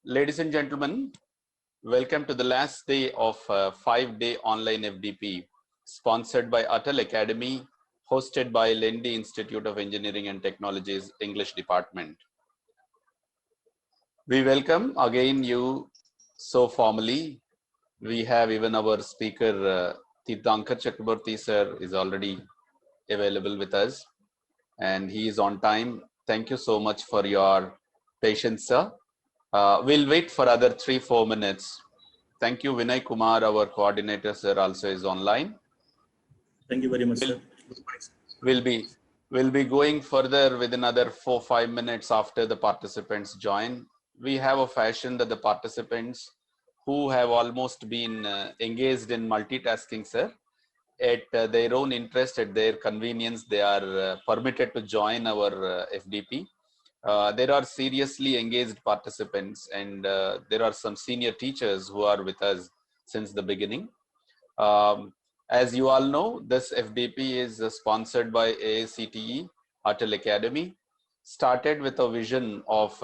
Ladies and gentlemen, welcome to the last day of a 5-day online FDP sponsored by Atal Academy, hosted by Lendi Institute of Engineering and Technologies English Department. We welcome again you so formally. We have even our speaker Tirthankar Chakraborty sir is already available with us and he is on time. Thank you so much for your patience, sir. We'll wait for other 3-4 minutes. Thank you, Vinay Kumar, our coordinator, sir, also is online. Thank you very much, sir. We'll be going further with another 4-5 minutes after the participants join. We have a fashion that the participants who have almost been engaged in multitasking, sir, at their own interest, at their convenience, they are permitted to join our FDP. There are seriously engaged participants and there are some senior teachers who are with us since the beginning. As you all know, this FDP is sponsored by AICTE, Atal Academy, started with a vision of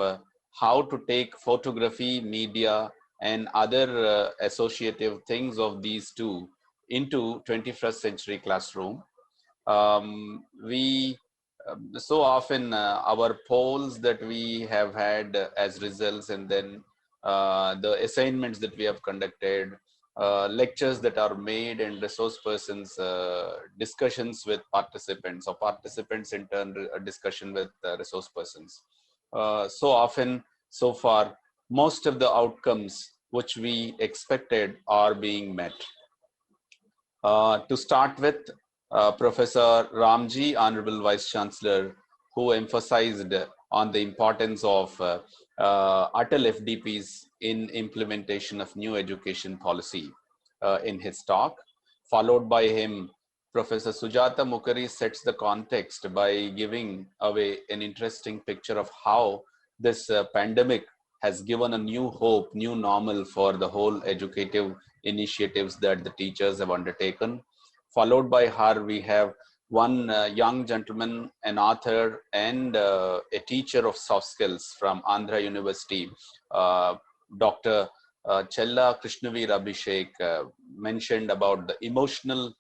how to take photography, media and other associative things of these two into 21st century classroom. So often our polls that we have had as results and then the assignments that we have conducted, lectures that are made and resource persons discussions with participants or participants in turn discussion with resource persons. So often, so far, most of the outcomes which we expected are being met. To start with, Professor Ramji, Honorable Vice Chancellor, who emphasized on the importance of Atal FDPs in implementation of new education policy in his talk. Followed by him, Professor Sujata Mukherjee sets the context by giving away an interesting picture of how this pandemic has given a new hope, new normal for the whole educative initiatives that the teachers have undertaken. Followed by her, we have one young gentleman, an author and a teacher of soft skills from Andhra University, Dr. Chella Krishnaveer Abhishek, mentioned about the emotional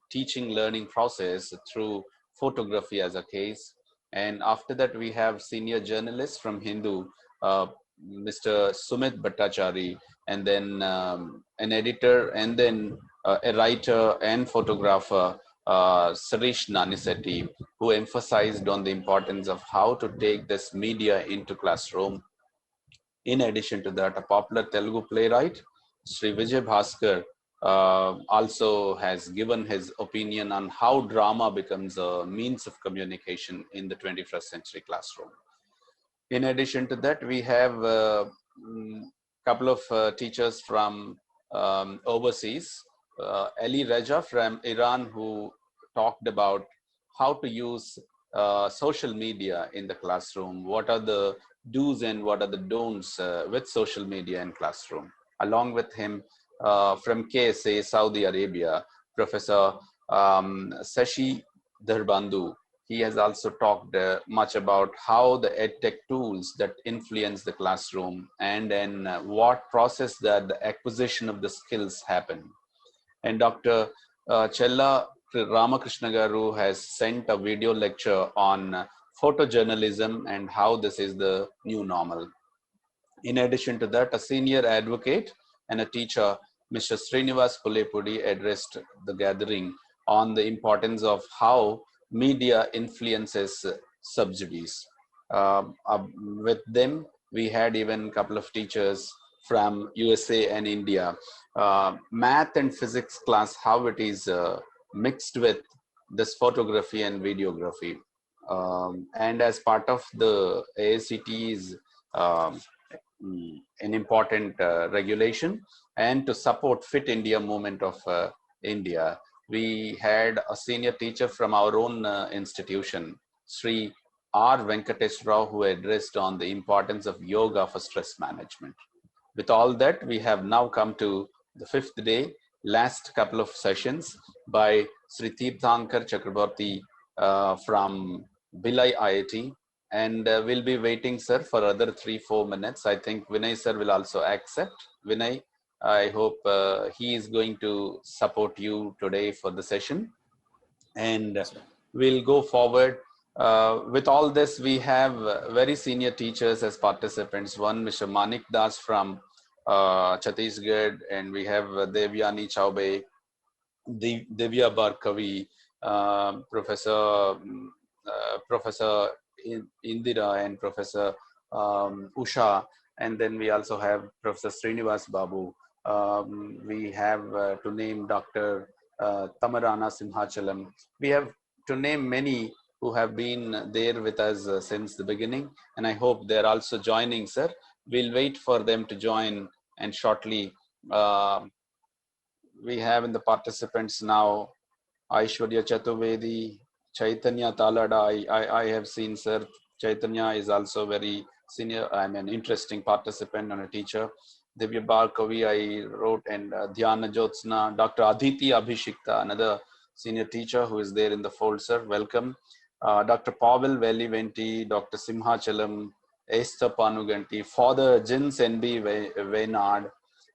teaching learning process through photography as a case. And after that, we have senior journalist from Hindu, Mr. Sumit Bhattachary, and then an editor, and then a writer and photographer, Sarish Nanisetti, who emphasized on the importance of how to take this media into classroom. In addition to that, a popular Telugu playwright, Sri Vijay Bhaskar, also has given his opinion on how drama becomes a means of communication in the 21st century classroom. In addition to that, we have a couple of teachers from overseas. Ali Raja from Iran, who talked about how to use social media in the classroom. What are the do's and what are the don'ts with social media in classroom? Along with him, from KSA, Saudi Arabia, Professor Sashi Dharbandhu. He has also talked much about how the EdTech tools that influence the classroom and then what process that the acquisition of the skills happen. And Dr. Chella Ramakrishna Garu has sent a video lecture on photojournalism and how this is the new normal. In addition to that, a senior advocate and a teacher, Mr. Srinivas Pulepudi, addressed the gathering on the importance of how media influences subsidies. With them, we had even a couple of teachers from USA and India. Math and physics class, how it is mixed with this photography and videography. And as part of the AICTE's an important regulation and to support Fit India movement of India, we had a senior teacher from our own institution, Sri R. Venkatesh Rao, who addressed on the importance of yoga for stress management. With all that, we have now come to the 5th day, last couple of sessions by Sri Tirthankar Chakraborty from Bhilai IIT. and we'll be waiting, sir, for other 3-4 minutes. I think Vinay sir will also accept. Vinay, I hope he is going to support you today for the session, and Sir. we'll go forward. With all this, we have very senior teachers as participants. One, Mr. Manik Das from Chhattisgarh, and we have Devyani Chaube, Divya Barkavi, Professor Indira, and Professor Usha, and then we also have Professor Srinivas Babu. We have to name Dr. Tamarana Simhachalam. We have to name many who have been there with us since the beginning, and I hope they're also joining, sir. We'll wait for them to join, and shortly we have in the participants now Aishwarya Chaturvedi, Chaitanya Talada. I have seen, sir. Chaitanya is also very senior, interesting participant and a teacher. Divya Barkavi, I wrote, and Dhyana Jyotsna, Dr. Aditi Abhishikta, another senior teacher who is there in the fold, sir. Welcome. Dr. Pavel Veliventi, Dr. Simhachalam, Esther Panuganti, Father Jins N.B. Waynard,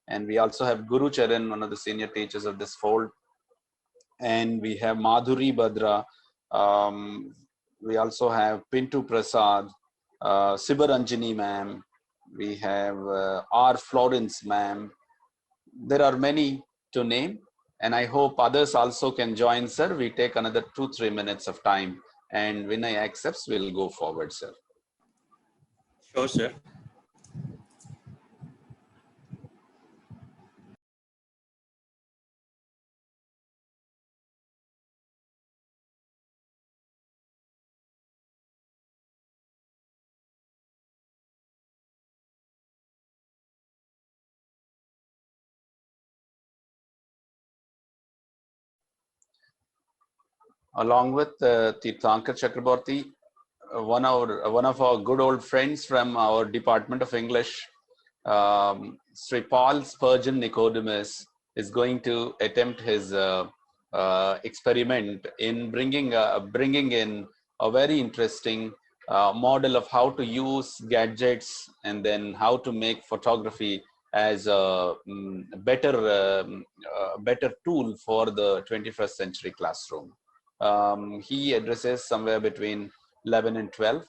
and we also have Guru Charan, one of the senior teachers of this fold. And we have Madhuri Badra. We also have Pintu Prasad, Sibaranjini ma'am. We have R. Florence ma'am. There are many to name, and I hope others also can join, sir. We take another 2-3 minutes of time, and when I accepts, we'll go forward, sir. Sure, sir. Along with Tirthankar Chakraborty, one of our good old friends from our Department of English, Sri Paul Spurgeon Nicodemus, is going to attempt his experiment in bringing in a very interesting model of how to use gadgets, and then how to make photography as a better tool for the 21st century classroom. He addresses somewhere between 11 and 12.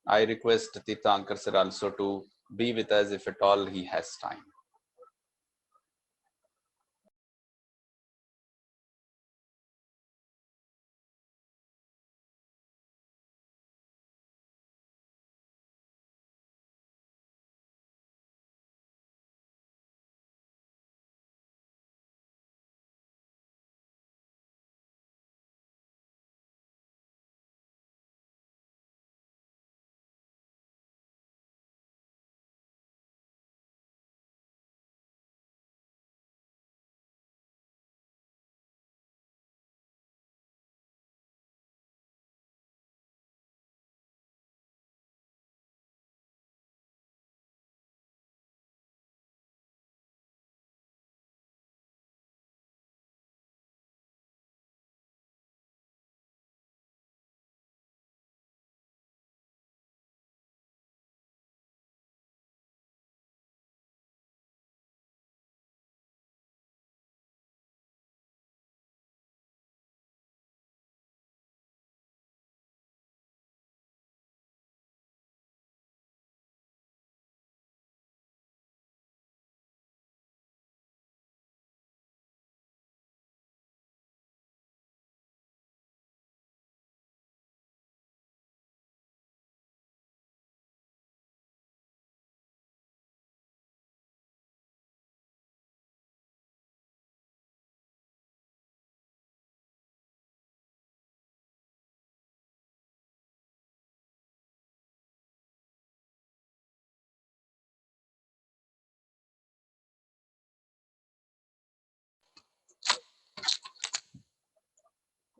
I request Tirthankar sir also to be with us if at all he has time.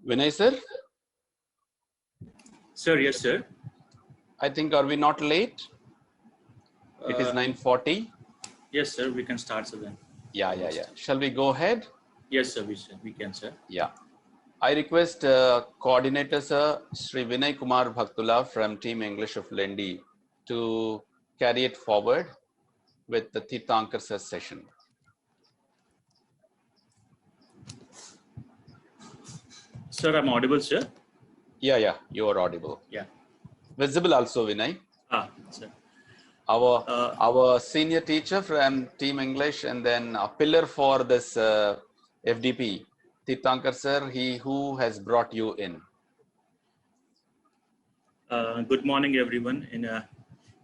Vinay sir, Sir, yes, sir. I think, are we not late? It is 9:40. Yes, sir. We can start, sir, then. Yeah. Shall we go ahead? Yes, sir. We can, sir. Yeah. I request coordinator sir, Sri Vinay Kumar Bhaktula from Team English of Lendi to carry it forward with the Tirthankar sir session. Sir, I'm audible, sir. Yeah, you are audible. Yeah. Visible also, Vinay. Sir. Our senior teacher from Team English, and then a pillar for this FDP, Tirthankar sir, he who has brought you in. Good morning, everyone.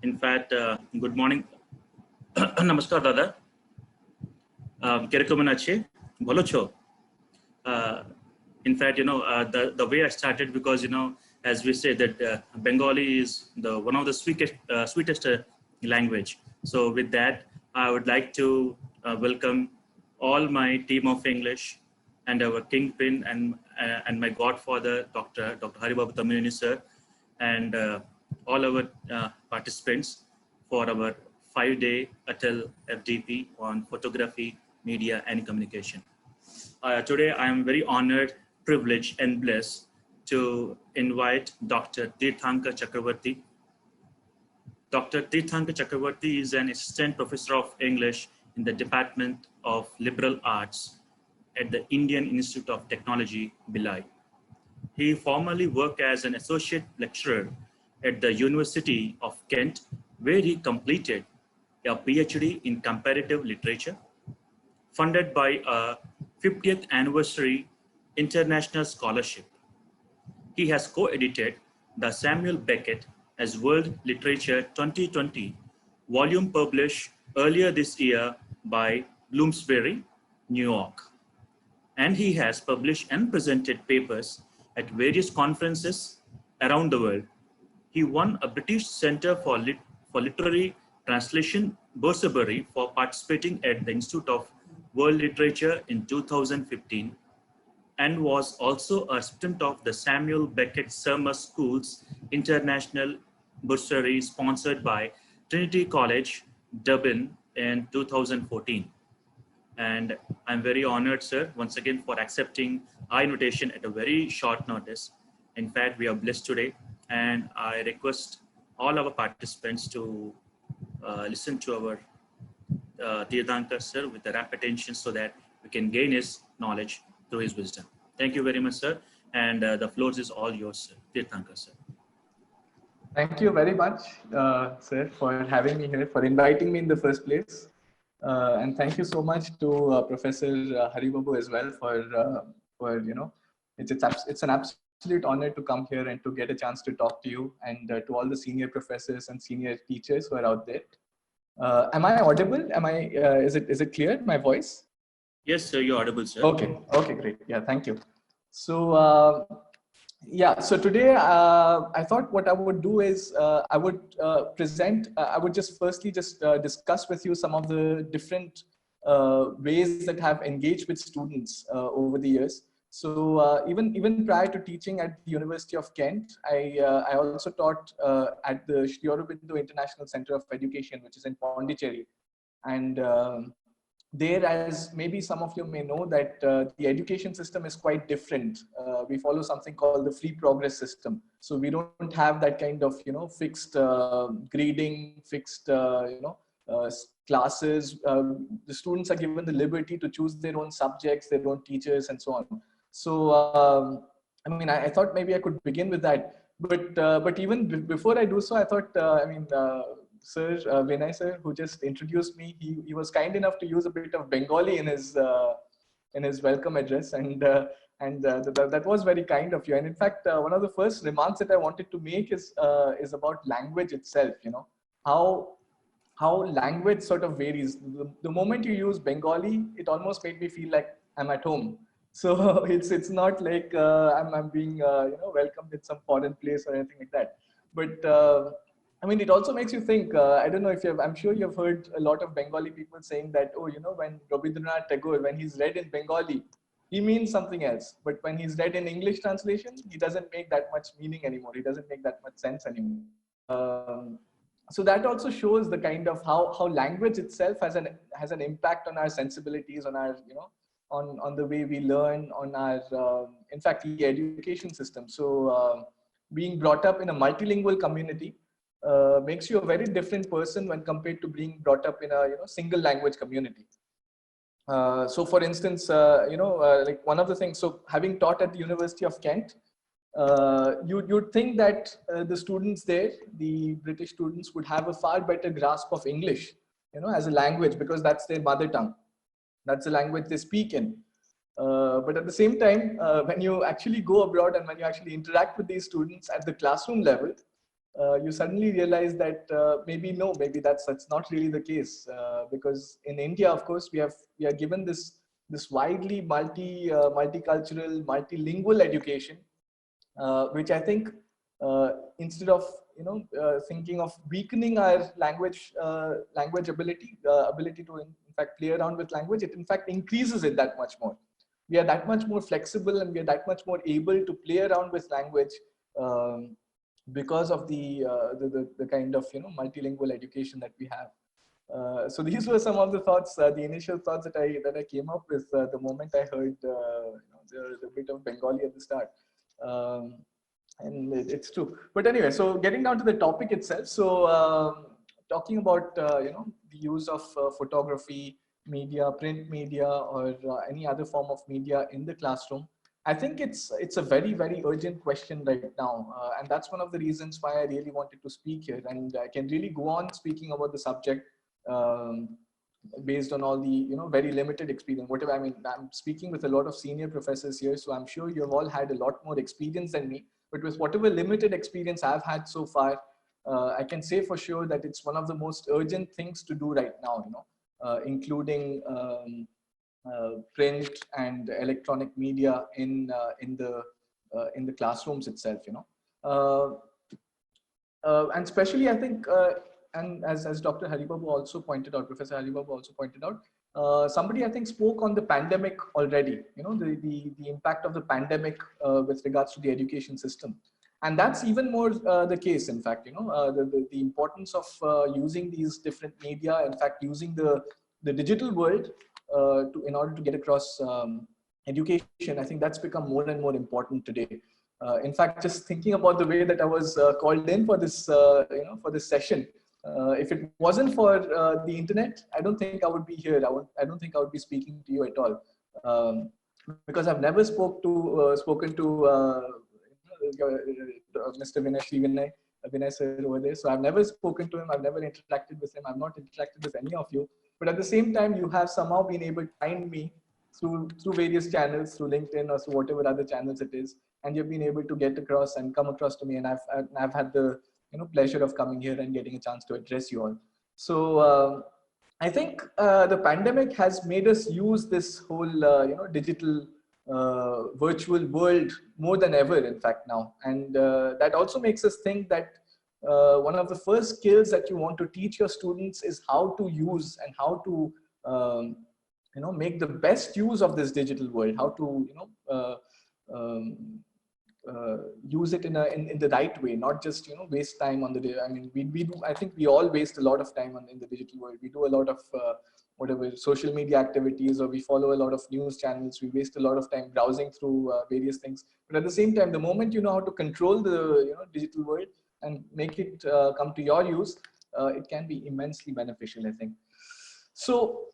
In fact, good morning. Namaskar, Dada. Kirekoman ache, bhalo cho. In fact, the way I started, because as we say that Bengali is one of the sweetest language. So with that, I would like to welcome all my team of English and our kingpin and my godfather, Dr. Haribabu Tamilini sir, and all our participants for our 5-day Atal FDP on photography, media, and communication. Today, I am very honored, privileged, and blessed to invite Dr. Tirthankar Chakravarti. Dr. Tirthankar Chakravarti is an assistant professor of English in the Department of Liberal Arts at the Indian Institute of Technology, Bhilai. He formerly worked as an associate lecturer at the University of Kent, where he completed a PhD in comparative literature, funded by a 50th anniversary international scholarship. He has co-edited the Samuel Beckett as World Literature 2020 volume published earlier this year by Bloomsbury, New York. And he has published and presented papers at various conferences around the world. He won a British Centre for Literary Translation bursary for participating at the Institute of World Literature in 2015, and was also a recipient of the Samuel Beckett Summer Schools International Bursary sponsored by Trinity College, Dublin in 2014. And I'm very honored, sir, once again for accepting our invitation at a very short notice. In fact, we are blessed today, and I request all our participants to listen to our Tirthankar sir with the rapt attention so that we can gain his knowledge through his wisdom. Thank you very much, sir. And the floor is all yours, sir. Tirthankar sir. Thank you very much, sir, for having me here, for inviting me in the first place. And thank you so much to Professor Haribabu as well for it's an absolute honor to come here and to get a chance to talk to you, and to all the senior professors and senior teachers who are out there. Am I audible? Is it clear, my voice? Yes, sir, you're audible, sir. Okay, great. Yeah, thank you. So, so today I thought what I would do is I would I would just firstly discuss with you some of the different ways that have engaged with students over the years. So even prior to teaching at the University of Kent, I also taught at the Sri Aurobindo International Center of Education, which is in Pondicherry. And there, as maybe some of you may know, that the education system is quite different. We follow something called the free progress system. So we don't have that kind of, fixed grading, fixed, classes. The students are given the liberty to choose their own subjects, their own teachers, and so on. So, I thought maybe I could begin with that. But even before I do so, I thought, Sir Vinay sir, who just introduced me, he was kind enough to use a bit of Bengali in his welcome address, and that was very kind of you. And in fact, one of the first remarks that I wanted to make is about language itself. How language sort of varies. The moment you use Bengali, it almost made me feel like I'm at home. So it's not like I'm being welcomed in some foreign place or anything like that. But it also makes you think. I don't know if I'm sure you've heard a lot of Bengali people saying that, when Rabindranath Tagore, when he's read in Bengali, he means something else. But when he's read in English translation, he doesn't make that much meaning anymore. He doesn't make that much sense anymore. So that also shows the kind of how language itself has an impact on our sensibilities, on our on the way we learn, on our in fact, the education system. So being brought up in a multilingual community makes you a very different person when compared to being brought up in a single language community. So for instance, like one of the things, so having taught at the University of Kent, you'd think that the students there, the British students, would have a far better grasp of English, as a language, because that's their mother tongue. That's the language they speak in. But at the same time, when you actually go abroad and when you actually interact with these students at the classroom level, you suddenly realize that maybe that's not really the case, because in India, of course, we are given this widely multicultural, multilingual education, which I think, instead of thinking of weakening our language ability to in fact play around with language, it in fact increases it that much more. We are that much more flexible and we are that much more able to play around with language, because of the kind of multilingual education that we have. So these were some of the thoughts, the initial thoughts that I came up with the moment I heard the bit of Bengali at the start. And it's true. But anyway, so getting down to the topic itself. So talking about the use of photography, media, print media, or any other form of media in the classroom, I think it's a very, very urgent question right now, and that's one of the reasons why I really wanted to speak here, and I can really go on speaking about the subject based on all the very limited experience. Whatever, I mean, I'm speaking with a lot of senior professors here, so I'm sure you've all had a lot more experience than me. But with whatever limited experience I've had so far, I can say for sure that it's one of the most urgent things to do right now. Including print and electronic media in the classrooms itself, and especially I think, and as Dr. Haribabu also pointed out, Professor Haribabu also pointed out, somebody I think spoke on the pandemic already. The impact of the pandemic with regards to the education system, and that's even more the case. In fact, the importance of using these different media, in fact, using the digital world in order to get across education, I think that's become more and more important today. In fact, just thinking about the way that I was called in for this, for this session, if it wasn't for the internet, I don't think I would be here. I don't think I would be speaking to you at all, because I've never spoken to Mr. Vinay sir over there. So I've never spoken to him. I've never interacted with him. I've not interacted with any of you. But at the same time, you have somehow been able to find me through various channels, through LinkedIn or through whatever other channels it is, and you've been able to get across and come across to me, and I've had the pleasure of coming here and getting a chance to address you all. So I think the pandemic has made us use this whole digital virtual world more than ever, in fact, now, and that also makes us think that one of the first skills that you want to teach your students is how to use and how to make the best use of this digital world, how to use it in the right way, not just waste time on the day. I mean, we do, I think we all waste a lot of time in the digital world. We do a lot of whatever social media activities, or we follow a lot of news channels. We waste a lot of time browsing through various things. But at the same time, the moment you know how to control the digital world and make it come to your use, it can be immensely beneficial, I think. So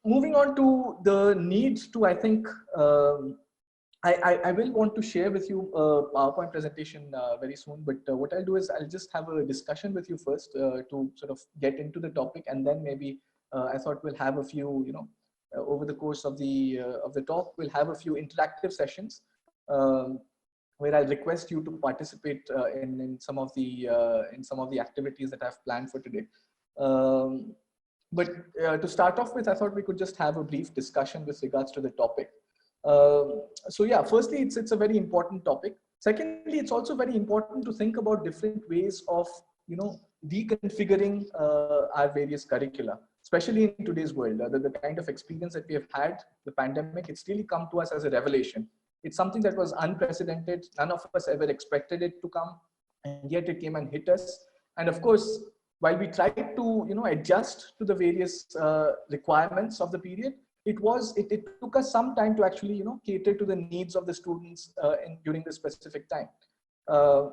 moving on to the need to, I think, I will want to share with you a PowerPoint presentation very soon, but what I'll do is I'll just have a discussion with you first to sort of get into the topic, and then maybe I thought we'll have a few, over the course of the talk, we'll have a few interactive sessions where I'll request you to participate in some of the activities that I've planned for today. But to start off with, I thought we could just have a brief discussion with regards to the topic. So yeah, firstly, it's a very important topic. Secondly, it's also very important to think about different ways of reconfiguring our various curricula, especially in today's world. The kind of experience that we have had, the pandemic, it's really come to us as a revelation. It's something that was unprecedented. None of us ever expected it to come, and yet it came and hit us. And of course, while we tried to adjust to the various requirements of the period, it took us some time to actually, cater to the needs of the students during this specific time. Uh,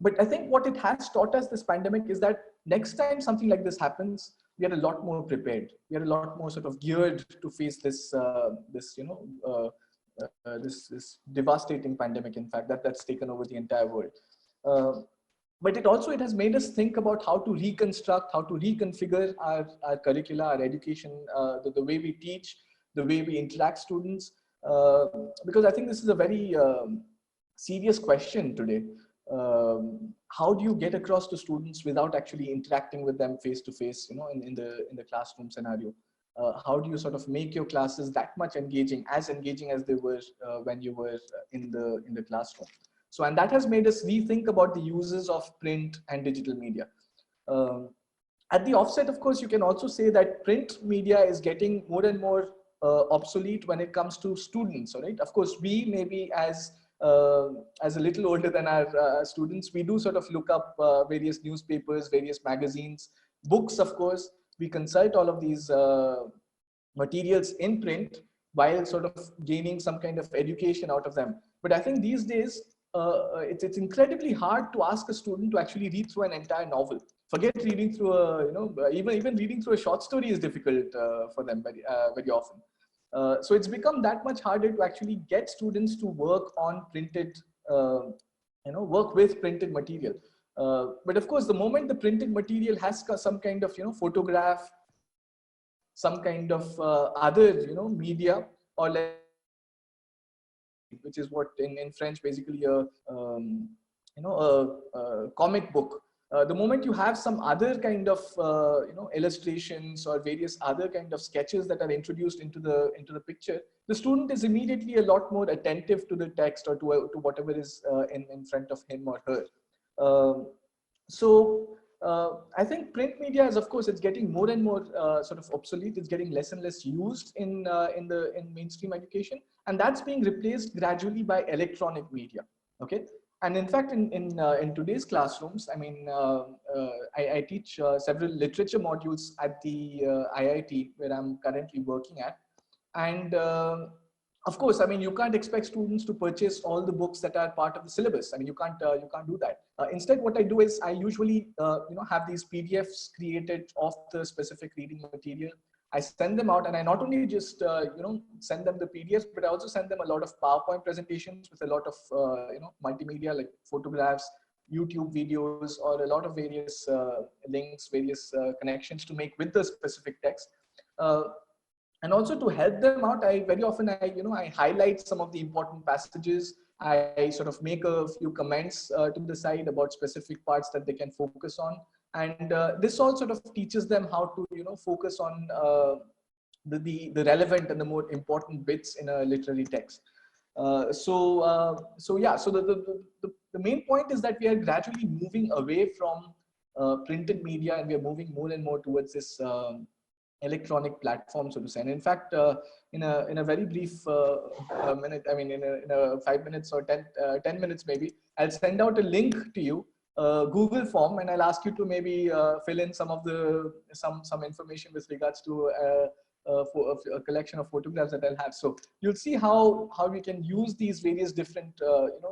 but I think what it has taught us, this pandemic, is that next time something like this happens, we are a lot more prepared. We are a lot more sort of geared to face this devastating pandemic. In fact, that's taken over the entire world. Uh, but it has made us think about how to reconstruct, how to reconfigure our curricula, our education, the way we teach, the way we interact students. Because I think this is a very serious question today. How do you get across to students without actually interacting with them face to face, in the classroom scenario? How do you sort of make your classes that much engaging as they were when you were in the classroom? So, and that has made us rethink about the uses of print and digital media. At the offset, of course, you can also say that print media is getting more and more obsolete when it comes to students, right? Of course, we maybe as a little older than our students, we do sort of look up various newspapers, various magazines, books, of course. We consult all of these materials in print while sort of gaining some kind of education out of them. But I think these days, it's incredibly hard to ask a student to actually read through an entire novel. Forget reading through even reading through a short story is difficult for them very often. So it's become that much harder to actually get students to work on printed, work with printed material. But of course, the moment the printed material has some kind of, photograph, some kind of other, media, or which is what in French basically a comic book. The moment you have some other kind of illustrations or various other kind of sketches that are introduced into the picture, the student is immediately a lot more attentive to the text or to whatever is in front of him or her. I think print media is, of course, it's getting more and more sort of obsolete. It's getting less and less used in mainstream education, and that's being replaced gradually by electronic media. Okay. And in fact, in today's classrooms, I mean, I teach several literature modules at the IIT where I'm currently working at. And of course, I mean, you can't expect students to purchase all the books that are part of the syllabus. I mean, you can't do that. Instead, what I do is I usually, have these PDFs created of the specific reading material. I send them out, and I not only just send them the PDFs, but I also send them a lot of PowerPoint presentations with a lot of multimedia like photographs, YouTube videos, or a lot of various links, various connections to make with the specific text. And also to help them out, I very often I highlight some of the important passages. I sort of make a few comments to the side about specific parts that they can focus on. And this all sort of teaches them how to focus on the relevant and the more important bits in a literary text. So the main point is that we are gradually moving away from printed media, and we are moving more and more towards this electronic platform, so to say. And in fact, in a very brief minute, I mean, in a 5 minutes or 10 minutes maybe, I'll send out a link to you, Google form, and I'll ask you to maybe fill in some of some information with regards to a collection of photographs that I'll have. So you'll see how we can use these various different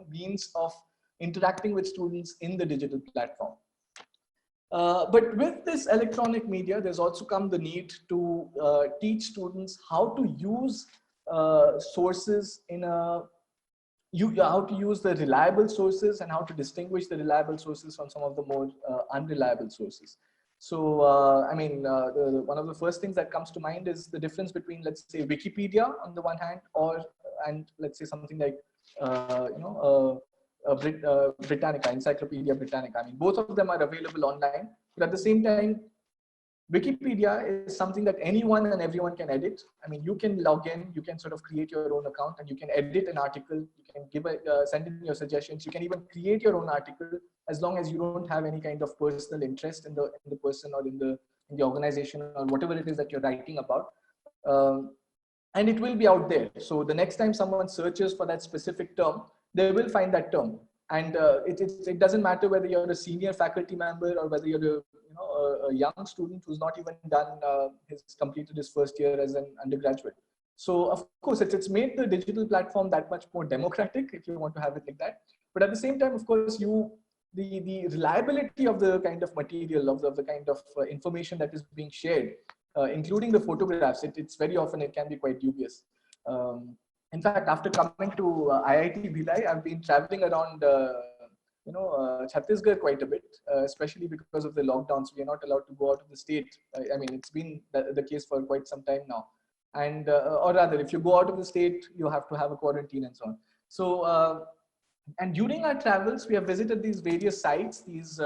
means of interacting with students in the digital platform. But with this electronic media, there's also come the need to teach students how to use sources how to use the reliable sources and how to distinguish the reliable sources from some of the more unreliable sources. So, I mean, one of the first things that comes to mind is the difference between, let's say, Wikipedia on the one hand, and let's say something like, Britannica, Encyclopedia Britannica. I mean, both of them are available online, but at the same time, Wikipedia is something that anyone and everyone can edit. I mean, you can log in, you can sort of create your own account, and you can edit an article. You can send in your suggestions. You can even create your own article as long as you don't have any kind of personal interest in the person or in the organization or whatever it is that you're writing about. And it will be out there. So the next time someone searches for that specific term, they will find that term. And it doesn't matter whether you're a senior faculty member or whether you're a young student who's not even completed his first year as an undergraduate. So of course, it's made the digital platform that much more democratic, if you want to have it like that. But at the same time, of course, the reliability of the kind of material, of the kind of information that is being shared, including the photographs, it's very often it can be quite dubious. In fact, after coming to IIT Bhilai, I've been traveling around Chhattisgarh quite a bit, especially because of the lockdowns. We are not allowed to go out of the state. I mean, it's been the case for quite some time now. And or rather, if you go out of the state, you have to have a quarantine and so on. So and during our travels, we have visited these various sites, these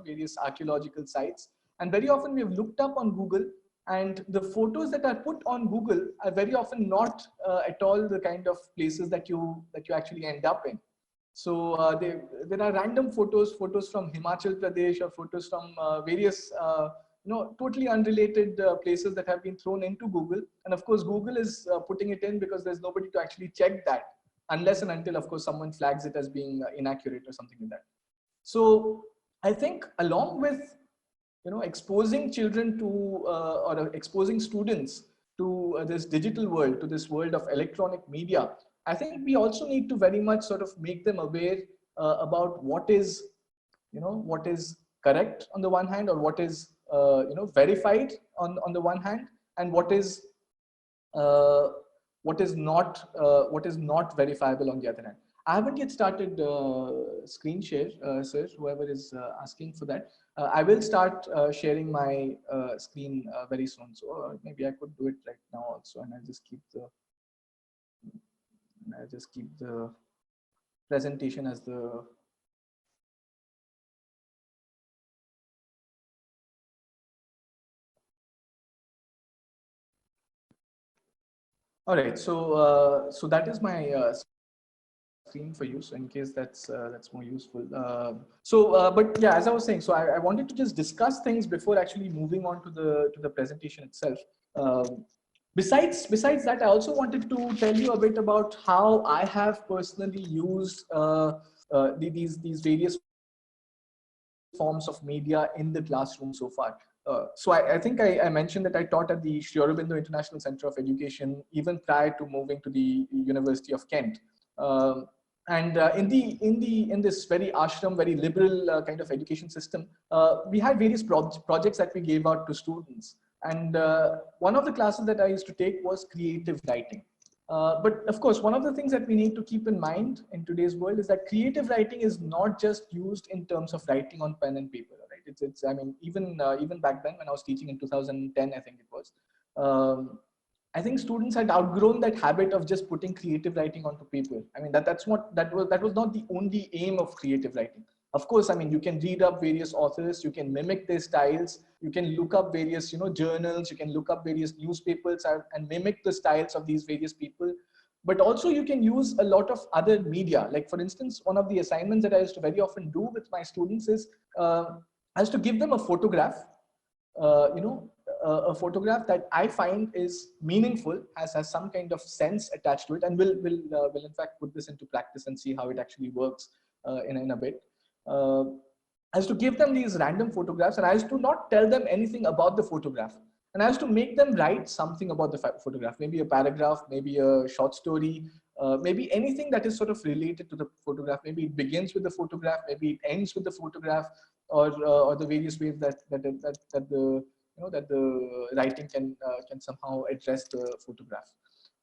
various archaeological sites, and very often we have looked up on Google, and the photos that are put on Google are very often not at all the kind of places that you actually end up in. So there are random photos from Himachal Pradesh, or photos from various totally unrelated places that have been thrown into Google. And of course, Google is putting it in because there's nobody to actually check that, unless and until, of course, someone flags it as being inaccurate or something like that. So I think along with exposing children to or exposing students to this digital world, to this world of electronic media, I think we also need to very much sort of make them aware about what is correct on the one hand, or what is verified on the one hand, and uh, what is not verifiable on the other hand. I haven't yet started screen share, sir, whoever is asking for that. I will start sharing my screen very soon. So maybe I could do it right now also, and I'll just keep the presentation as the. All right, so that is my screen for you. So in case that's more useful. But yeah, as I was saying, so I wanted to just discuss things before actually moving on to the presentation itself. Besides that, I also wanted to tell you a bit about how I have personally used these various forms of media in the classroom so far. So I think I mentioned that I taught at the Sri Aurobindo International Center of Education even prior to moving to the University of Kent. And in this very ashram, very liberal kind of education system, we had various projects that we gave out to students. And one of the classes that I used to take was creative writing. But of course, one of the things that we need to keep in mind in today's world is that creative writing is not just used in terms of writing on pen and paper, right? It's I mean, even back then when I was teaching in 2010, I think it was, I think students had outgrown that habit of just putting creative writing onto paper. I mean, that was not the only aim of creative writing. Of course, I mean, you can read up various authors, you can mimic their styles, you can look up various journals, you can look up various newspapers and mimic the styles of these various people. But also you can use a lot of other media. Like for instance, one of the assignments that I used to very often do with my students is I used to give them a photograph, a photograph that I find is meaningful, has some kind of sense attached to it, and will in fact put this into practice and see how it actually works in a bit. I used to give them these random photographs, and I used to not tell them anything about the photograph. And I used to make them write something about the photograph, maybe a paragraph, maybe a short story, maybe anything that is sort of related to the photograph. Maybe it begins with the photograph, maybe it ends with the photograph, or the various ways that the writing can somehow address the photograph.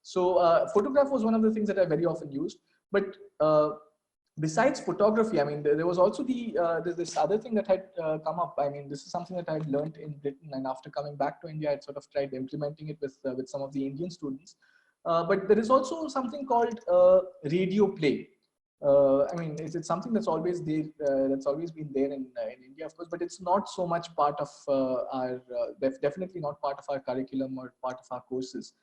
So photograph was one of the things that I very often used. But besides photography, I mean, there was also there's this other thing that had come up. I mean, this is something that I had learned in Britain, and after coming back to India, I sort of tried implementing it with some of the Indian students. But there is also something called radio play. I mean, it's something that's always there, that's always been there in India, of course, but it's not so much part of definitely not part of our curriculum or part of our courses.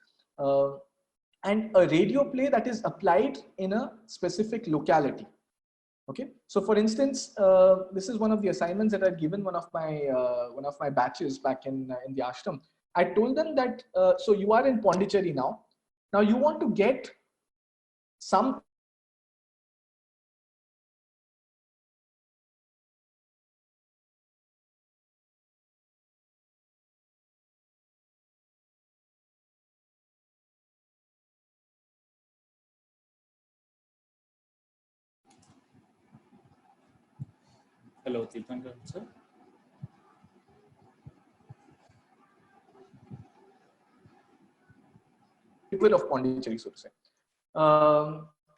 And a radio play that is applied in a specific locality. Okay, so for instance, this is one of the assignments that I'd given one of my batches back in the ashram. I told them that so you are in Pondicherry now. Now you want to get some Hello, Tirthankar sir. Of Pondicherry, so to say.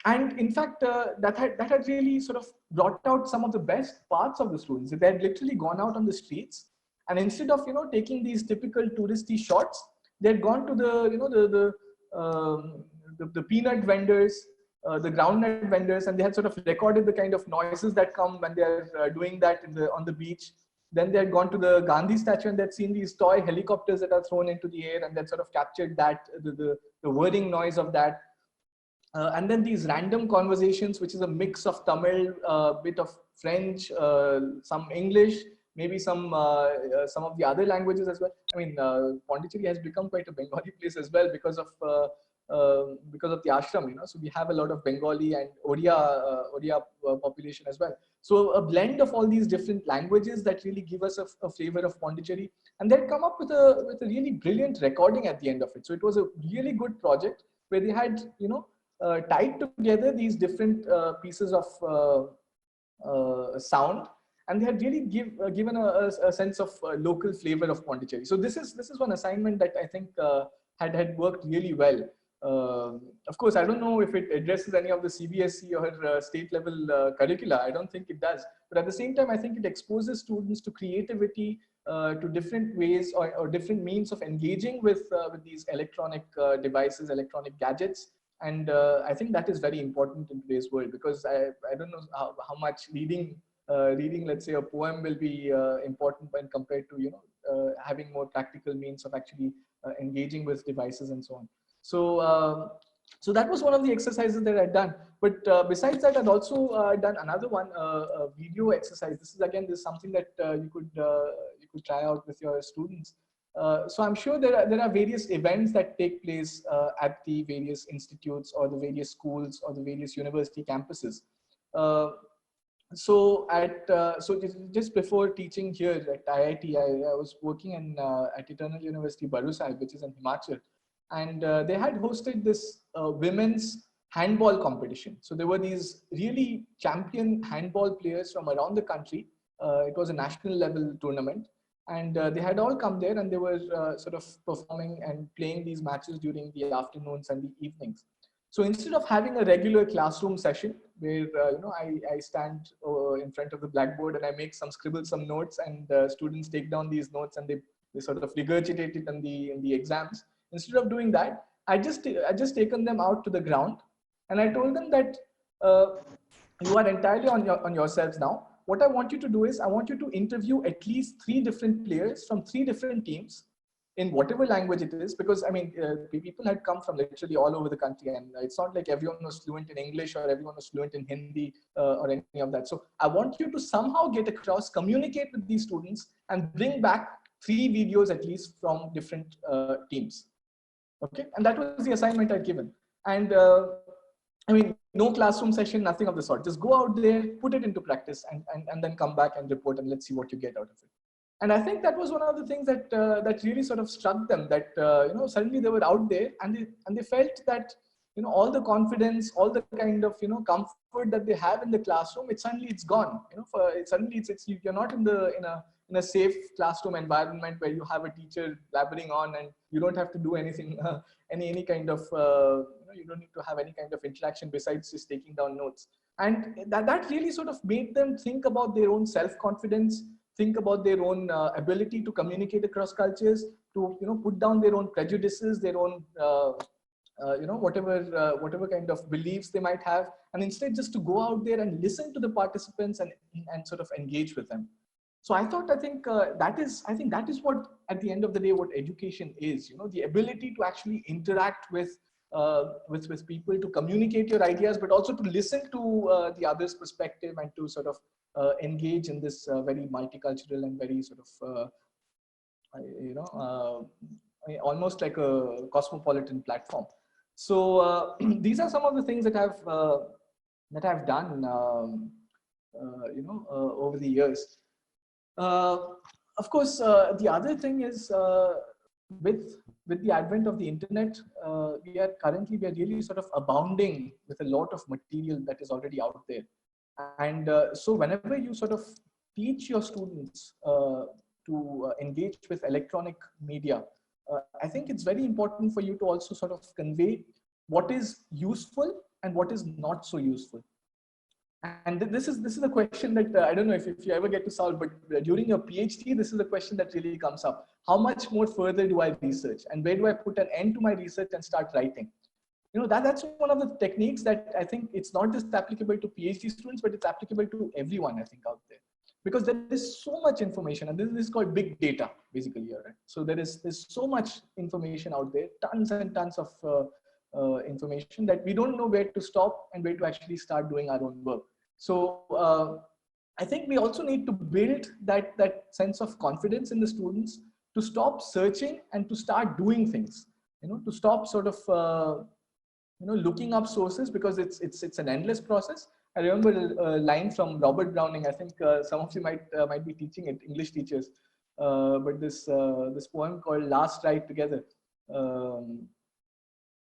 And in fact, that had really sort of brought out some of the best parts of the students. They had literally gone out on the streets, and instead of taking these typical touristy shots, they had gone to the peanut vendors, the groundnut vendors, and they had sort of recorded the kind of noises that come when they are doing that on the beach. Then they had gone to the Gandhi statue and they'd seen these toy helicopters that are thrown into the air, and they'd sort of captured that, the whirring noise of that. And then these random conversations, which is a mix of Tamil, bit of French, some English, maybe some of the other languages as well. I mean, Pondicherry has become quite a Bengali place as well because of the ashram, So we have a lot of Bengali and Odia population as well. So a blend of all these different languages that really give us a flavor of Pondicherry, and they'd come up with a really brilliant recording at the end of it. So it was a really good project where they had tied together these different pieces of sound, and they had really given a sense of local flavor of Pondicherry. So this is one assignment that I think had worked really well. Of course, I don't know if it addresses any of the CBSE or state level curricula. I don't think it does. But at the same time, I think it exposes students to creativity, to different ways or different means of engaging with these electronic devices, electronic gadgets. And I think that is very important in today's world, because I don't know how much reading, let's say, a poem will be important when compared to having more practical means of actually engaging with devices and so on. So that was one of the exercises that I'd done. But besides that, I'd also done another one, a video exercise. This is something that you could try out with your students. So I'm sure there are various events that take place at the various institutes or the various schools or the various university campuses. So just before teaching here at IIT, I was working at Eternal University Barusahib, which is in Himachal, and they had hosted this women's handball competition. So there were these really champion handball players from around the country. It was a national level tournament. And they had all come there, and they were sort of performing and playing these matches during the afternoons and the evenings. So instead of having a regular classroom session where I stand in front of the blackboard and I scribble some notes, and students take down these notes and they sort of regurgitate it in the exams. Instead of doing that, I just taken them out to the ground, and I told them that you are entirely on yourselves now. What I want you to do is I want you to interview at least 3 different players from 3 different teams in whatever language it is, because I mean, people had come from literally all over the country, and it's not like everyone was fluent in English or everyone was fluent in Hindi or any of that. So I want you to somehow get across, communicate with these students, and bring back 3 videos at least from different teams. Okay, and that was the assignment I'd given. And I mean, no classroom session, nothing of the sort. Just go out there, put it into practice, and then come back and report, and let's see what you get out of it. And I think that was one of the things that that really sort of struck them, that suddenly they were out there, and they felt that all the confidence, all the kind of comfort that they have in the classroom, it's gone. Suddenly you're not in a safe classroom environment where you have a teacher blabbering on and you don't have to do anything, any kind of you don't need to have any kind of interaction besides just taking down notes. And that really sort of made them think about their own self-confidence, think about their own ability to communicate across cultures, to put down their own prejudices, their own whatever kind of beliefs they might have, and instead just to go out there and listen to the participants and sort of engage with them. So I think that is what, at the end of the day, what education is. The ability to actually interact with people, to communicate your ideas, but also to listen to the other's perspective, and to sort of engage in this very multicultural and very sort of almost like a cosmopolitan platform. So these are some of the things that I've done over the years. Of course, the other thing is with the advent of the internet, we are really sort of abounding with a lot of material that is already out there. And so whenever you sort of teach your students to engage with electronic media, I think it's very important for you to also sort of convey what is useful and what is not so useful. And this is a question that I don't know if you ever get to solve, but during your PhD, this is a question that really comes up. How much more further do I research, and where do I put an end to my research and start writing? You know, that's one of the techniques that I think it's not just applicable to PhD students, but it's applicable to everyone, I think, out there. Because there is so much information, and this is called big data, basically, right? So there's so much information out there, tons and tons of information, that we don't know where to stop and where to actually start doing our own work. So I think we also need to build that sense of confidence in the students to stop searching and to start doing things. You know, to stop sort of looking up sources, because it's an endless process. I remember a line from Robert Browning. I think some of you might be teaching it, English teachers. But this poem called "Last Ride Together."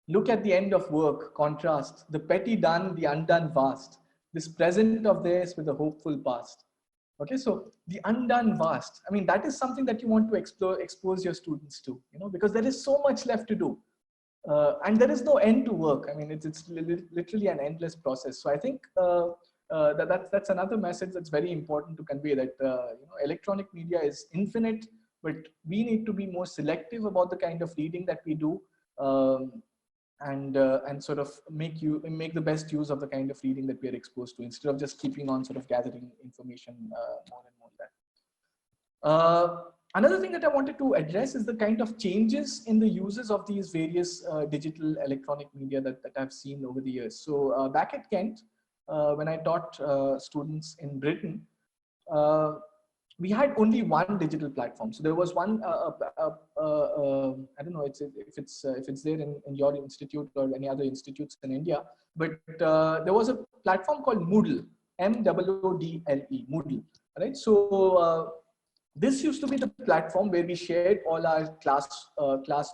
Look at the end of work, contrast the petty done, the undone vast. This present of theirs with a hopeful past. Okay, so the undone vast. I mean, that is something that you want to expose your students to, because there is so much left to do. And there is no end to work. I mean, it's literally an endless process. So I think that's another message that's very important to convey, that electronic media is infinite, but we need to be more selective about the kind of reading that we do, and sort of make the best use of the kind of reading that we are exposed to, instead of just keeping on sort of gathering information more and more that. Another thing that I wanted to address is the kind of changes in the uses of these various digital electronic media that I've seen over the years. So back at Kent, when I taught students in Britain, we had only one digital platform. So there was one, I don't know if it's there in your institute or any other institutes in India, but there was a platform called Moodle, M-O-O-D-L-E, Moodle, right? So this used to be the platform where we shared all our class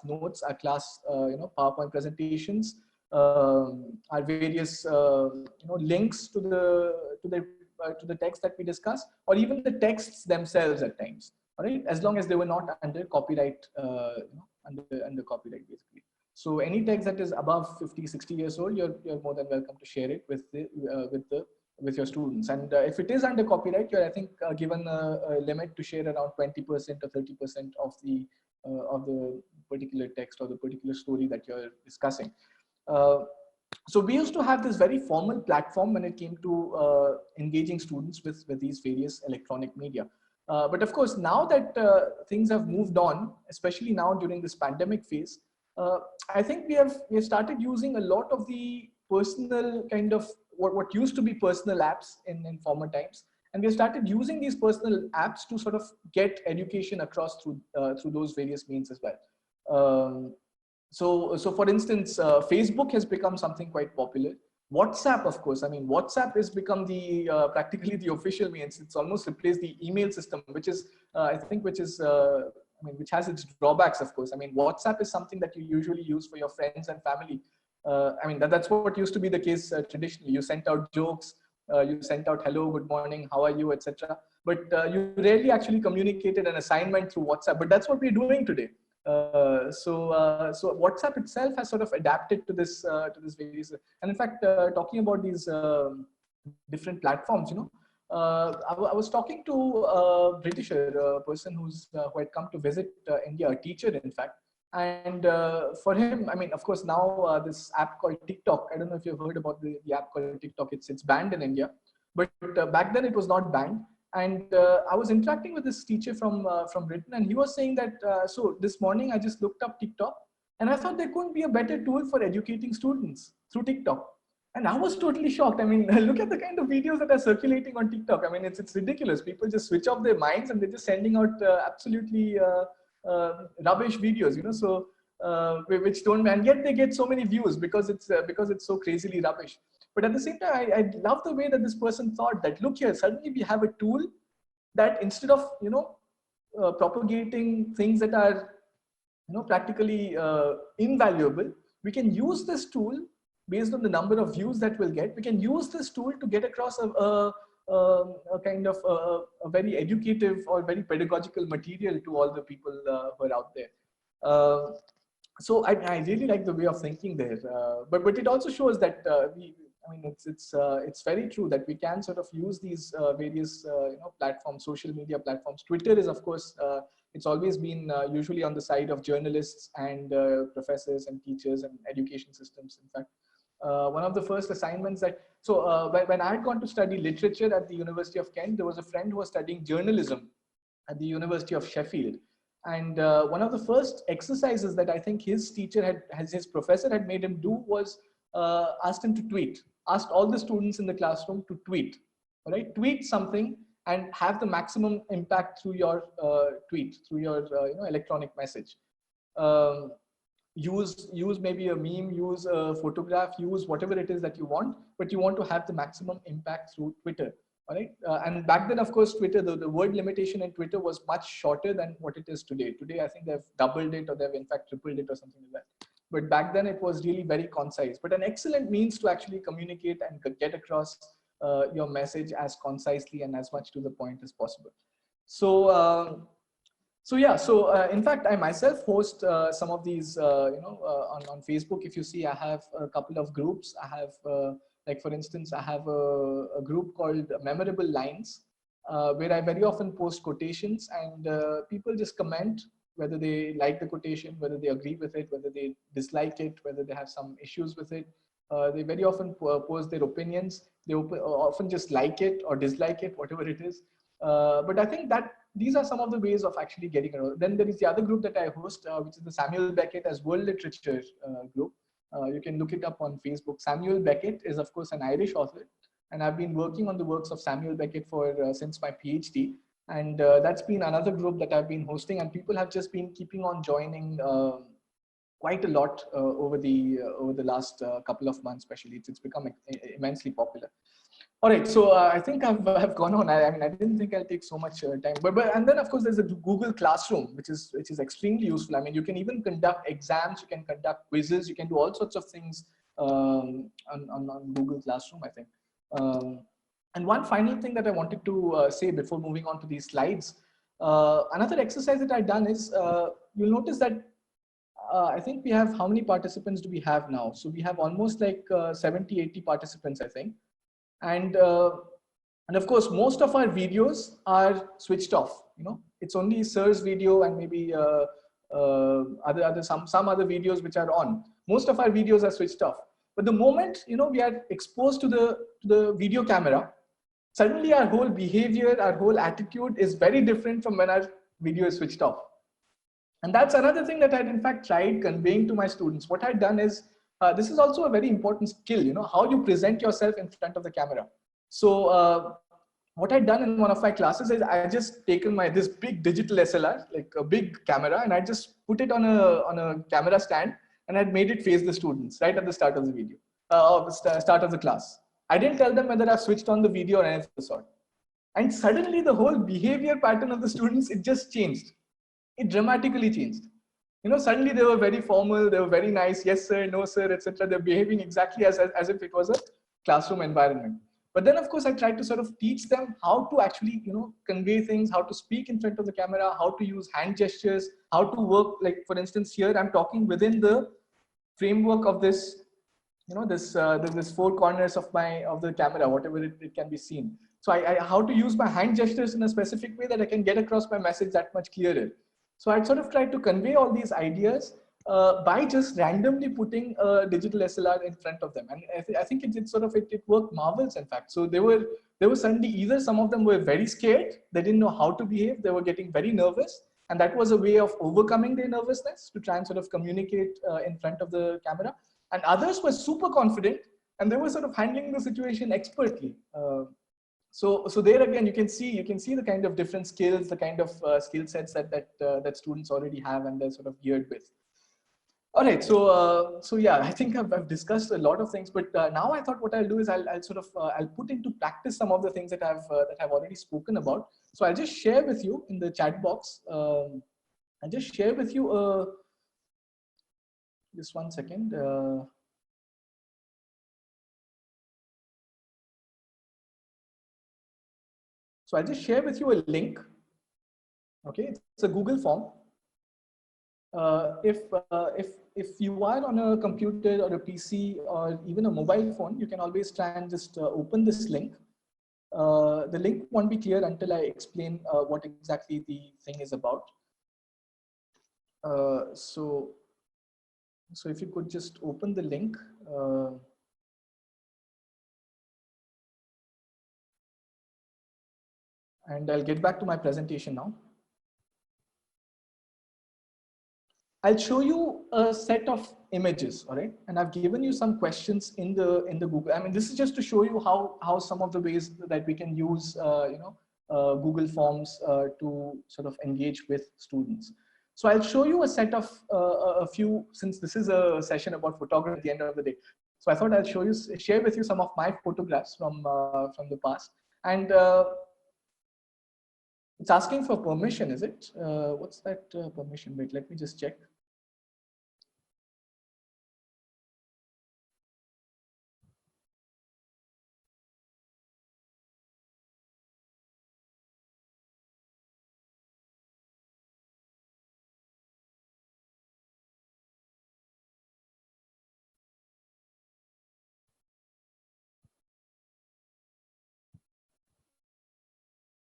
notes, our class PowerPoint presentations, our various links to the text that we discuss, or even the texts themselves at times, all right, as long as they were not under copyright, under copyright, basically. So any text that is above 50, 60 years old, you're more than welcome to share it with your students. And if it is under copyright, you're, I think, given a limit to share around 20% or 30% of the particular text or the particular story that you're discussing. So we used to have this very formal platform when it came to engaging students with these various electronic media. But of course, now that things have moved on, especially now during this pandemic phase, I think we have started using a lot of the personal kind of what used to be personal apps in former times, and we have started using these personal apps to sort of get education across through those various means as well. So for instance, Facebook has become something quite popular. WhatsApp, of course, I mean, WhatsApp has become the practically the official means. It's almost replaced the email system, which is which has its drawbacks, of course. I mean, WhatsApp is something that you usually use for your friends and family. I mean, that's what used to be the case traditionally. You sent out jokes, you sent out hello, good morning, how are you, etc. But you rarely actually communicated an assignment through WhatsApp. But that's what we're doing today. So WhatsApp itself has sort of adapted to this various. And in fact, talking about these different platforms, I was talking to a Britisher, a person who had come to visit India, a teacher, in fact. And for him, I mean, of course, now this app called TikTok, I don't know if you've heard about the app called TikTok. It's banned in India, but back then it was not banned. And I was interacting with this teacher from Britain, and he was saying that, so this morning I just looked up TikTok, and I thought there couldn't be a better tool for educating students through TikTok. And I was totally shocked. I mean, look at the kind of videos that are circulating on TikTok. I mean, it's ridiculous. People just switch off their minds and they're just sending out absolutely rubbish videos, so which don't, and yet they get so many views because it's so crazily rubbish. But at the same time, I love the way that this person thought that, look here, suddenly we have a tool that instead of propagating things that are practically invaluable, we can use this tool based on the number of views that we'll get. We can use this tool to get across a a kind of a very educative or very pedagogical material to all the people who are out there. So I really like the way of thinking there, but it also shows that I mean it's very true that we can sort of use these various platforms, social media platforms. Twitter is of course it's always been usually on the side of journalists and professors and teachers and education systems. In fact, one of the first assignments that when I had gone to study literature at the University of Kent, there was a friend who was studying journalism at the University of Sheffield. And one of the first exercises that I think his teacher his professor had made him do was asked him to tweet, asked all the students in the classroom to tweet, all right? Tweet something and have the maximum impact through your tweet, through your electronic message. Use maybe a meme, use a photograph, use whatever it is that you want, but you want to have the maximum impact through Twitter. All right. And back then, of course, Twitter, the word limitation in Twitter was much shorter than what it is today. Today, I think they've doubled it or they've in fact tripled it or something like that. But back then it was really very concise, but an excellent means to actually communicate and get across your message as concisely and as much to the point as possible. So, in fact, I myself host some of these, on Facebook. If you see, I have a couple of groups. I have, like for instance, I have a group called Memorable Lines, where I very often post quotations, and people just comment whether they like the quotation, whether they agree with it, whether they dislike it, whether they have some issues with it. They very often post their opinions. They often just like it or dislike it, whatever it is. But I think that these are some of the ways of actually getting around. Then there is the other group that I host, which is the Samuel Beckett as World Literature group. You can look it up on Facebook. Samuel Beckett is, of course, an Irish author, and I've been working on the works of Samuel Beckett for since my PhD. And that's been another group that I've been hosting, and people have just been keeping on joining quite a lot over the last couple of months, especially. It's become immensely popular. All right, so I think I've gone on. I mean, I didn't think I'll take so much time, but and then of course there's a Google Classroom, which is extremely useful. I mean, you can even conduct exams, you can conduct quizzes, you can do all sorts of things on Google Classroom, I think. And one final thing that I wanted to say before moving on to these slides, another exercise that I've done is you'll notice that I think we have, how many participants do we have now? So we have almost like 70, 80 participants, I think. And of course, most of our videos are switched off. It's only Sir's video and maybe some other videos which are on. Most of our videos are switched off. But the moment we are exposed to the video camera, suddenly our whole behavior, our whole attitude is very different from when our video is switched off. And that's another thing that I'd in fact tried conveying to my students. What I'd done is, this is also a very important skill, how you present yourself in front of the camera. So what I'd done in one of my classes is I just taken this big digital SLR, like a big camera, and I just put it on a camera stand, and I'd made it face the students right at the start of the video, start of the class. I didn't tell them whether I've switched on the video or anything of the sort. And suddenly the whole behavior pattern of the students, it just changed. It dramatically changed. Suddenly they were very formal, they were very nice, yes sir, no sir, etc. They're behaving exactly as if it was a classroom environment. But then of course I tried to sort of teach them how to actually, convey things, how to speak in front of the camera, how to use hand gestures, how to work. Like for instance, here I'm talking within the framework of this, this four corners of the camera, whatever it can be seen. So how to use my hand gestures in a specific way that I can get across my message that much clearer. So I sort of tried to convey all these ideas by just randomly putting a digital SLR in front of them, and I think it worked marvels. In fact, so they were suddenly, either some of them were very scared, they didn't know how to behave, they were getting very nervous, and that was a way of overcoming their nervousness to try and sort of communicate in front of the camera. And others were super confident, and they were sort of handling the situation expertly. So there again, you can see the kind of different skills, the kind of skill sets that students already have, and they're sort of geared with. All right, so yeah, I think I've discussed a lot of things, but now I thought what I'll do is I'll put into practice some of the things that I've already spoken about. So I'll just share with you in the chat box. I'll just share with you just one second. So I'll just share with you a link. Okay, it's a Google form. If you are on a computer or a PC or even a mobile phone, you can always try and just open this link. The link won't be clear until I explain what exactly the thing is about. So if you could just open the link. And I'll get back to my presentation now. I'll show you a set of images, all right? And I've given you some questions in the Google. I mean, this is just to show you how some of the ways that we can use Google Forms to sort of engage with students. So I'll show you a set of a few, since this is a session about photography at the end of the day. So I thought I'll share with you some of my photographs from the past. And it's asking for permission, is it? What's that permission? Wait, let me just check.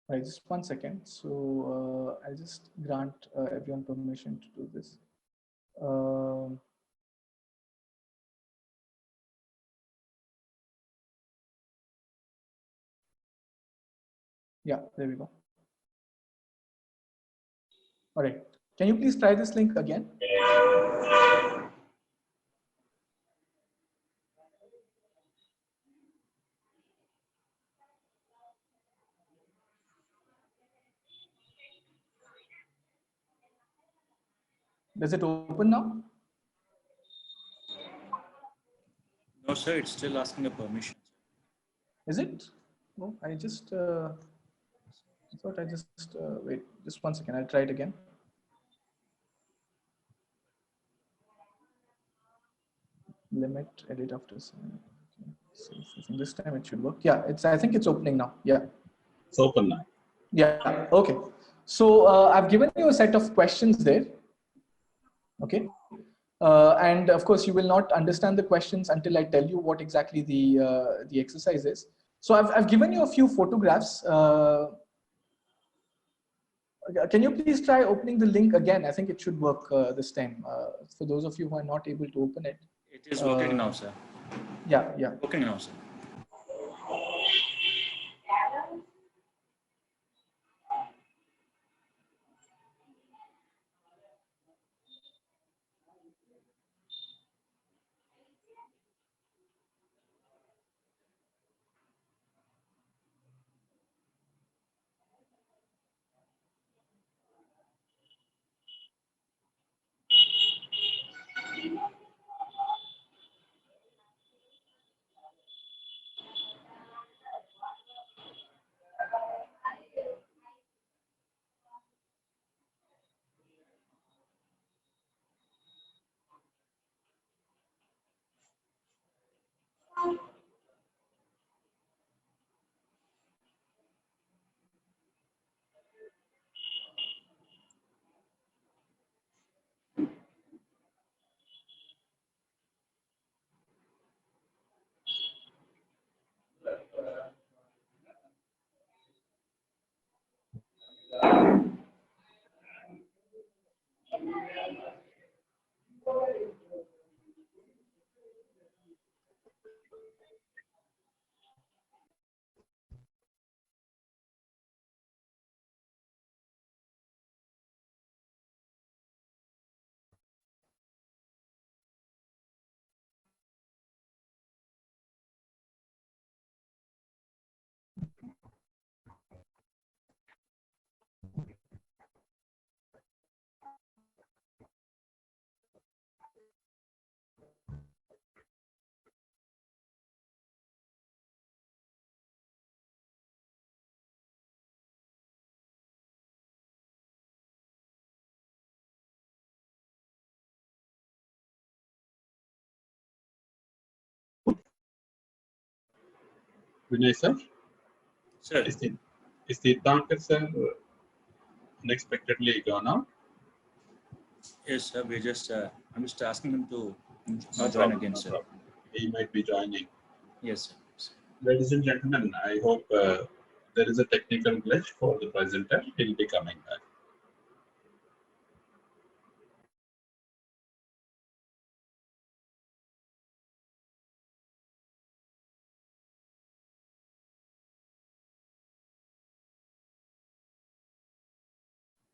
Right, just 1 second. So I'll just grant everyone permission to do this. Yeah, there we go. All right. Can you please try this link again? Does it open now? No, sir, it's still asking a permission. Is it? No, I just thought I just wait, just 1 second. I'll try it again. Limit edit after. Okay. So I think this time it should work. Yeah, I think it's opening now. Yeah. It's open now. Yeah. Okay. So I've given you a set of questions there. Okay. And of course, you will not understand the questions until I tell you what exactly the exercise is. So I've given you a few photographs. Can you please try opening the link again? I think it should work this time. For those of you who are not able to open it. It is working now, sir. Yeah, yeah. Working now, sir. Vinay sir? Sir, Is Tirthankar sir unexpectedly gone out? Yes, sir. I'm just asking him to No join problem, again, no sir. problem. He might be joining. Yes, sir. Ladies and gentlemen, I hope there is a technical glitch for the presenter. He'll be coming back.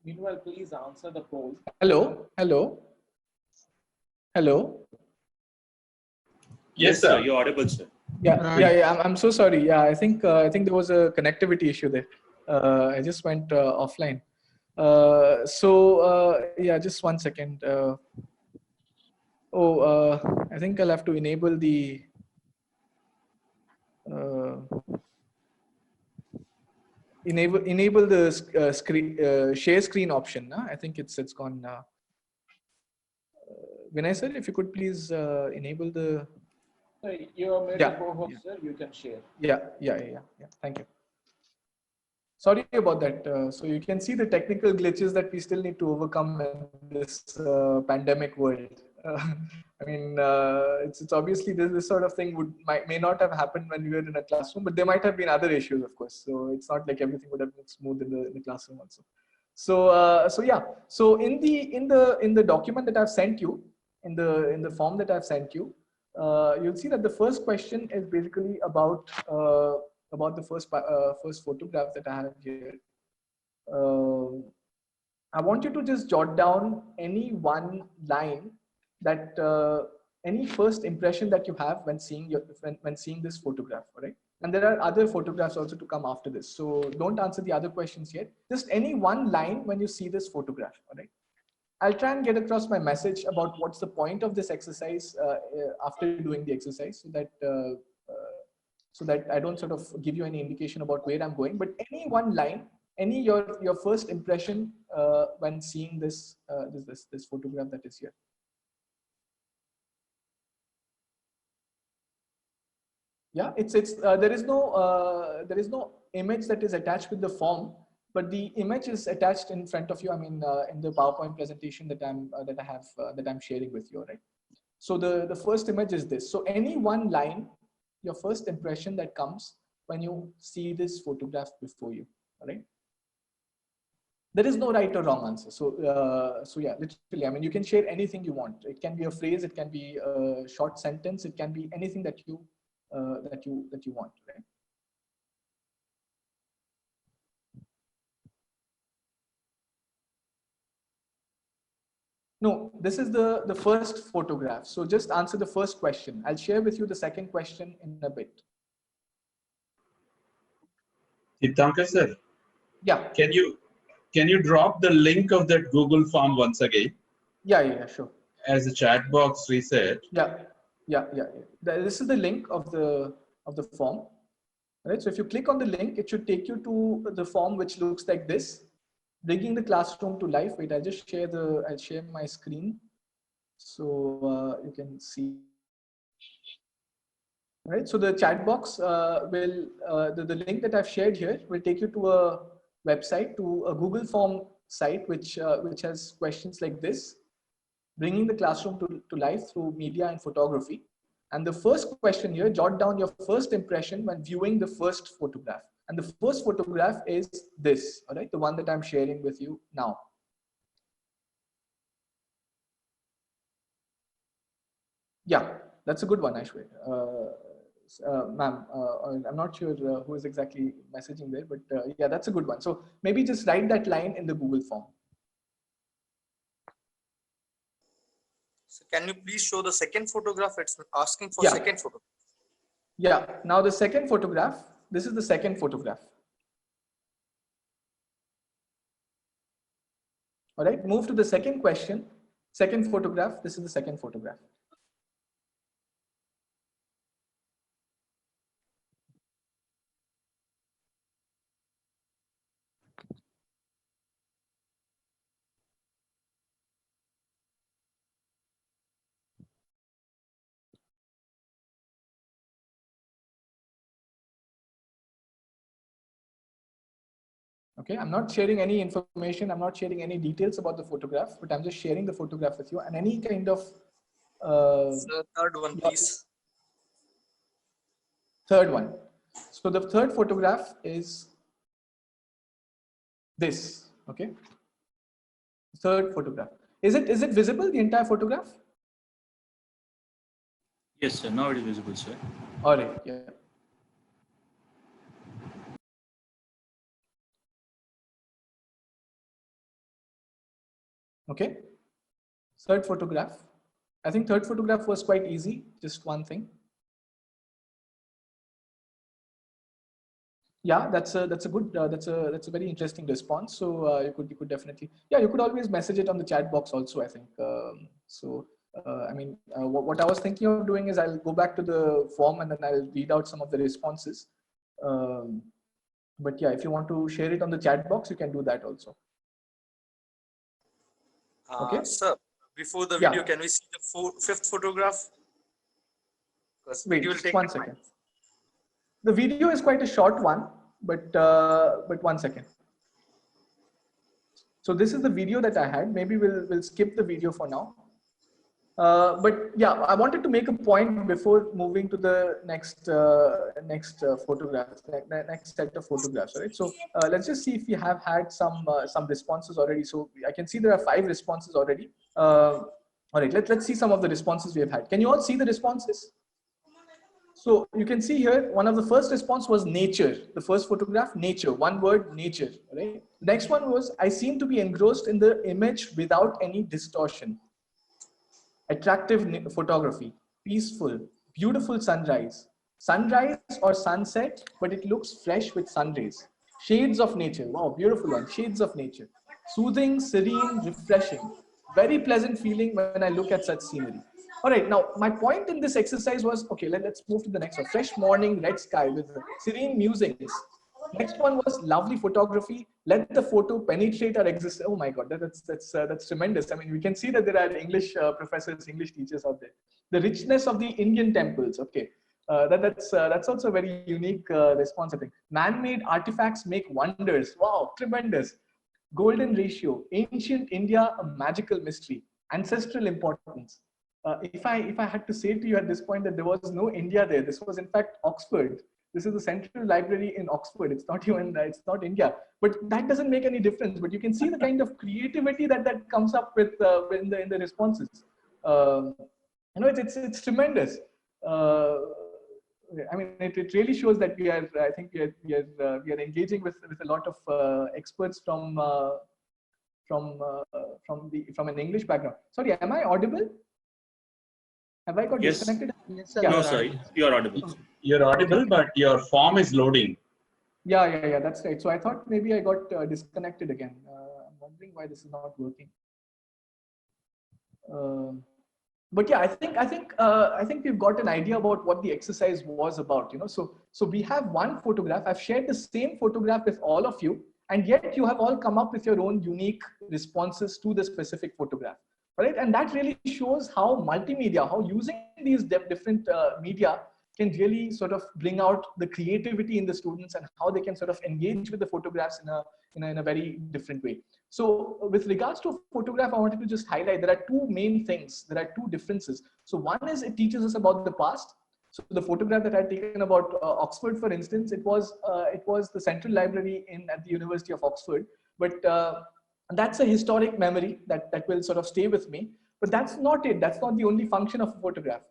Meanwhile, please answer the poll. Hello, hello, hello. Yes, sir. You're audible, sir. Yeah. I'm so sorry. Yeah, I think there was a connectivity issue there. I just went offline. Yeah, just 1 second. I think I'll have to enable the. Enable the screen share screen option. I think it's gone. Vinay sir, if you could please enable the. You're made a co-host, sir. You can share. Yeah. Thank you. Sorry about that. So you can see the technical glitches that we still need to overcome in this pandemic world. I mean, it's obviously this sort of thing may not have happened when we were in a classroom, but there might have been other issues, of course. So it's not like everything would have been smooth in the classroom also. So yeah. So in the document that I've sent you, in the form that I've sent you, you'll see that the first question is basically about the first photograph that I have here. I want you to just jot down any one line that any first impression that you have when seeing when seeing this photograph, all right? And there are other photographs also to come after this. So don't answer the other questions yet. Just any one line when you see this photograph, all right? I'll try and get across my message about what's the point of this exercise after doing the exercise, so that I don't sort of give you any indication about where I'm going. But any one line, any your first impression when seeing this this photograph that is here. Yeah, there is no image that is attached with the form, but the image is attached in front of you. I mean, in the PowerPoint presentation that I'm sharing with you, right? So the first image is this. So any one line, your first impression that comes when you see this photograph before you, all right? There is no right or wrong answer. So yeah, literally, I mean, you can share anything you want. It can be a phrase, it can be a short sentence, it can be anything that you want, right? No, this is the first photograph. So just answer the first question. I'll share with you the second question in a bit. Tirthankar sir. Yeah. Can you drop the link of that Google form once again? Yeah, sure. As a chat box reset. Yeah. This is the link of the form. Right. So if you click on the link, it should take you to the form which looks like this, bringing the classroom to life. Wait, I'll share my screen so you can see. Right. So the chat box the link that I've shared here will take you to a website, to a Google form site, which has questions like this, bringing the classroom to life through media and photography. And the first question here, jot down your first impression when viewing the first photograph. And the first photograph is this, all right? The one that I'm sharing with you now. Yeah, that's a good one, Aishwarya. Ma'am, I'm not sure who is exactly messaging there, but yeah, that's a good one. So maybe just write that line in the Google form. So can you please show the second photograph? It's asking for second photograph. Yeah, now the second photograph, this is the second photograph. All right, move to the second question. Second photograph, this is the second photograph. Okay, I'm not sharing any information. I'm not sharing any details about the photograph, but I'm just sharing the photograph with you and any kind of So third one, please. third one. So the third photograph is this. Okay, third photograph. Is it visible, the entire photograph? Yes, sir. Now it is visible, sir. All right. Yeah. Okay. Third photograph. I think third photograph was quite easy. Just one thing. Yeah, that's a good that's a very interesting response. So you could definitely, yeah, you could always message it on the chat box also, I think. I mean, what I was thinking of doing is I'll go back to the form and then I'll read out some of the responses. But yeah, if you want to share it on the chat box, you can do that also. Okay. Sir, before the Yeah. video, can we see the fifth photograph? Because Wait, video will just take one time. second. The video is quite a short one, but 1 second. So this is the video that I had. Maybe we'll skip the video for now. But yeah, I wanted to make a point before moving to the next photographs, next set of photographs. Right. So let's just see if we have had some responses already. So I can see there are 5 responses already. All right. Let's see some of the responses we have had. Can you all see the responses? So you can see here, one of the first response was nature. The first photograph, nature, one word, nature, right? Next one was, I seem to be engrossed in the image without any distortion. Attractive photography, peaceful, beautiful sunrise. Sunrise or sunset, but it looks fresh with sun rays. Shades of nature, wow, beautiful one, shades of nature. Soothing, serene, refreshing. Very pleasant feeling when I look at such scenery. All right, now my point in this exercise was, okay, let's move to the next one. Fresh morning, red sky with serene musings. Next one was lovely photography. Let the photo penetrate our existence. Oh my God, that's tremendous. I mean, we can see that there are English professors, English teachers out there. The richness of the Indian temples. Okay, that's also a very unique response, I think. Man-made artifacts make wonders. Wow, tremendous. Golden ratio, ancient India, a magical mystery. Ancestral importance. If I had to say to you at this point that there was no India there, this was in fact Oxford. This is the Central Library in Oxford. It's not even, it's not India, but that doesn't make any difference. But you can see the kind of creativity that comes up with in the responses. You know, it's tremendous. I mean, it really shows that we are. I think we are engaging with a lot of experts from an English background. Sorry, am I audible? Have I got disconnected? Yes, sir. Yeah. No, sir. You are audible. You're audible, but your form is loading. Yeah, that's right. So I thought maybe I got disconnected again. I'm wondering why this is not working. But yeah, I think we've got an idea about what the exercise was about. You know, so we have one photograph. I've shared the same photograph with all of you, and yet you have all come up with your own unique responses to the specific photograph. Right? And that really shows how multimedia, how using these different media can really sort of bring out the creativity in the students and how they can sort of engage with the photographs in a very different way. So with regards to photograph, I wanted to just highlight there are 2 main things. There are 2 differences. So one is it teaches us about the past. So the photograph that I had taken about Oxford, for instance, it was the Central Library at the University of Oxford. But that's a historic memory that will sort of stay with me. But that's not it. That's not the only function of a photograph.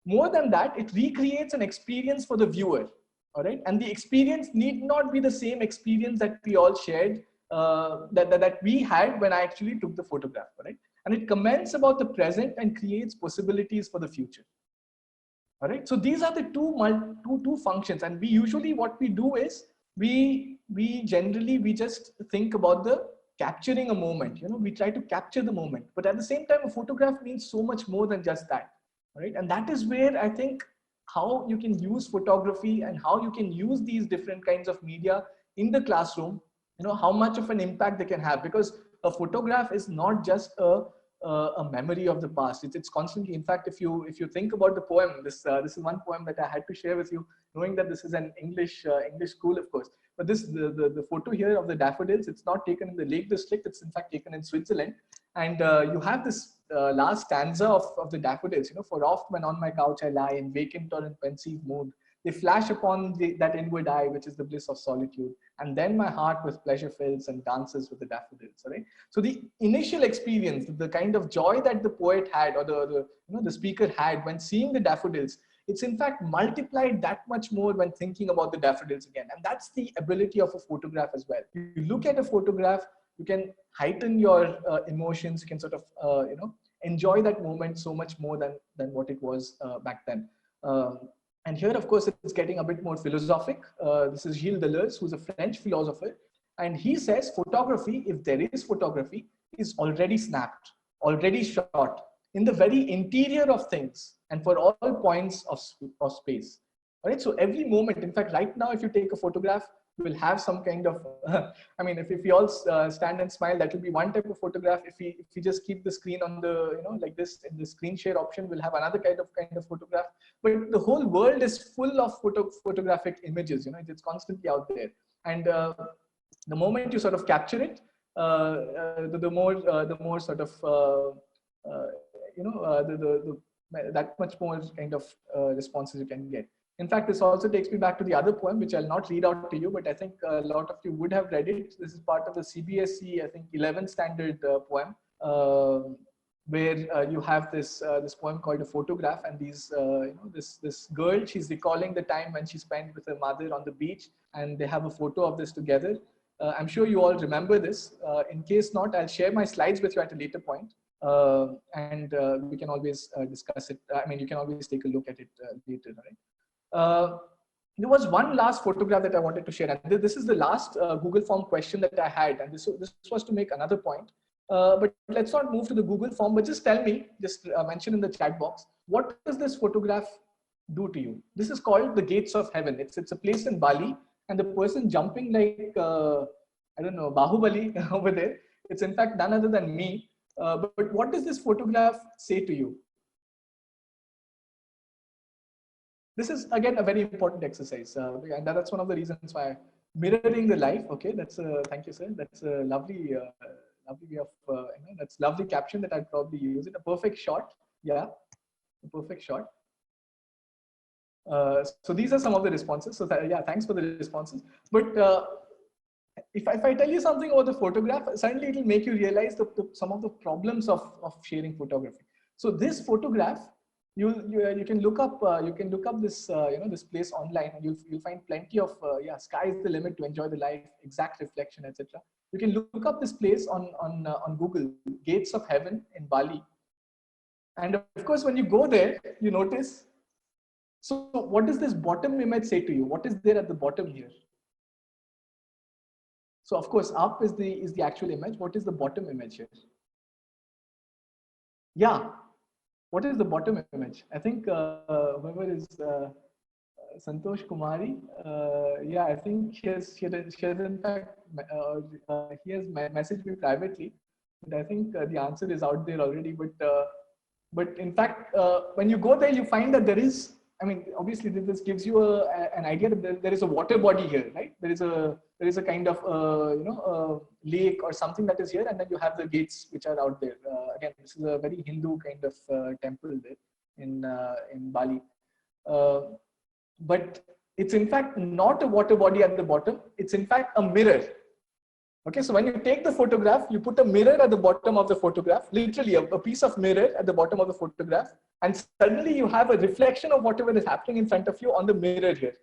More than that, it recreates an experience for the viewer. All right. And the experience need not be the same experience that we all shared, that we had when I actually took the photograph. Right. And it comments about the present and creates possibilities for the future. All right. So these are the two functions. And we usually, what we do is we generally just think about the capturing a moment. You know, we try to capture the moment, but at the same time, a photograph means so much more than just that. Right. And that is where I think how you can use photography and how you can use these different kinds of media in the classroom, you know, how much of an impact they can have, because a photograph is not just a a memory of the past. It's constantly, in fact, if you think about the poem, this is one poem that I had to share with you, knowing that this is an English school, of course. But the photo here of the daffodils, it's not taken in the Lake District. It's in fact taken in Switzerland. And you have this last stanza of the daffodils, for oft when on my couch I lie in vacant or in pensive mood, they flash upon that inward eye, which is the bliss of solitude. And then my heart with pleasure fills and dances with the daffodils. Right? So the initial experience, the kind of joy that the poet had, or the speaker had when seeing the daffodils, it's in fact multiplied that much more when thinking about the daffodils again. And that's the ability of a photograph as well. You look at a photograph, you can heighten your emotions. You can sort of, enjoy that moment so much more than what it was back then. And here, of course, it's getting a bit more philosophic. This is Gilles Deleuze, who's a French philosopher. And he says photography, if there is photography, is already snapped, already shot in the very interior of things and for all points of space. All right, so every moment, in fact, right now, if you take a photograph, you will have some kind of, if we all stand and smile, that will be one type of photograph. If we just keep the screen on the, like this, in the screen share option, we'll have another kind of photograph. But the whole world is full of photographic images, it's constantly out there. And the moment you sort of capture it, the more sort of, that much more kind of responses you can get. In fact, this also takes me back to the other poem, which I'll not read out to you, but I think a lot of you would have read it. This is part of the CBSE, I think, 11th standard poem, where you have this poem called A Photograph, and this girl, she's recalling the time when she spent with her mother on the beach, and they have a photo of this together. I'm sure you all remember this. In case not, I'll share my slides with you at a later point. And we can always discuss it. You can always take a look at it later, right? There was one last photograph that I wanted to share, and this is the last Google form question that I had, and this was to make another point. But let's not move to the Google form, but just tell me, just mention in the chat box, what does this photograph do to you? This is called the Gates of Heaven. It's a place in Bali, and the person jumping like, I don't know, Bahubali over there, it's in fact none other than me. But what does this photograph say to you? This is again a very important exercise, and that's one of the reasons why mirroring the life. Okay, that's thank you, sir. That's a lovely way of that's lovely caption that I'd probably use it. A perfect shot, yeah, a perfect shot. So these are some of the responses. So yeah, thanks for the responses. But if I tell you something about the photograph, suddenly it will make you realize some of the problems of sharing photography. So this photograph, you can look up this this place online, and you'll find plenty of sky is the limit to enjoy the life, exact reflection, etc. You can look up this place on Google, Gates of Heaven in Bali, and of course when you go there, you notice. So what does this bottom image say to you? What is there at the bottom here? So of course up is the actual image. What is the bottom image here? Yeah. What is the bottom image? I think whoever is Santosh Kumari, yeah, I think she has in fact he has messaged me privately, but I think the answer is out there already. But in fact, when you go there, you find that there is. Obviously, this gives you an idea that there is a water body here, right? There is a kind of lake or something that is here, and then you have the gates which are out there. Again, this is a very Hindu kind of temple there in Bali, but it's in fact not a water body at the bottom. It's in fact a mirror. Okay, so when you take the photograph, you put a mirror at the bottom of the photograph, literally a piece of mirror at the bottom of the photograph, and suddenly you have a reflection of whatever is happening in front of you on the mirror here.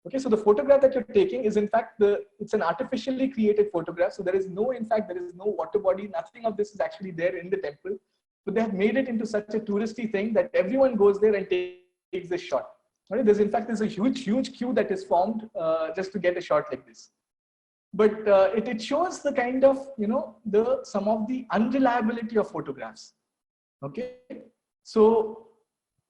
Okay, so the photograph that you're taking is in fact it's an artificially created photograph. So there is no water body, nothing of this is actually there in the temple. But they have made it into such a touristy thing that everyone goes there and takes this shot. Right? There's a huge queue that is formed just to get a shot like this. But it shows the kind of, some of the unreliability of photographs. Okay, so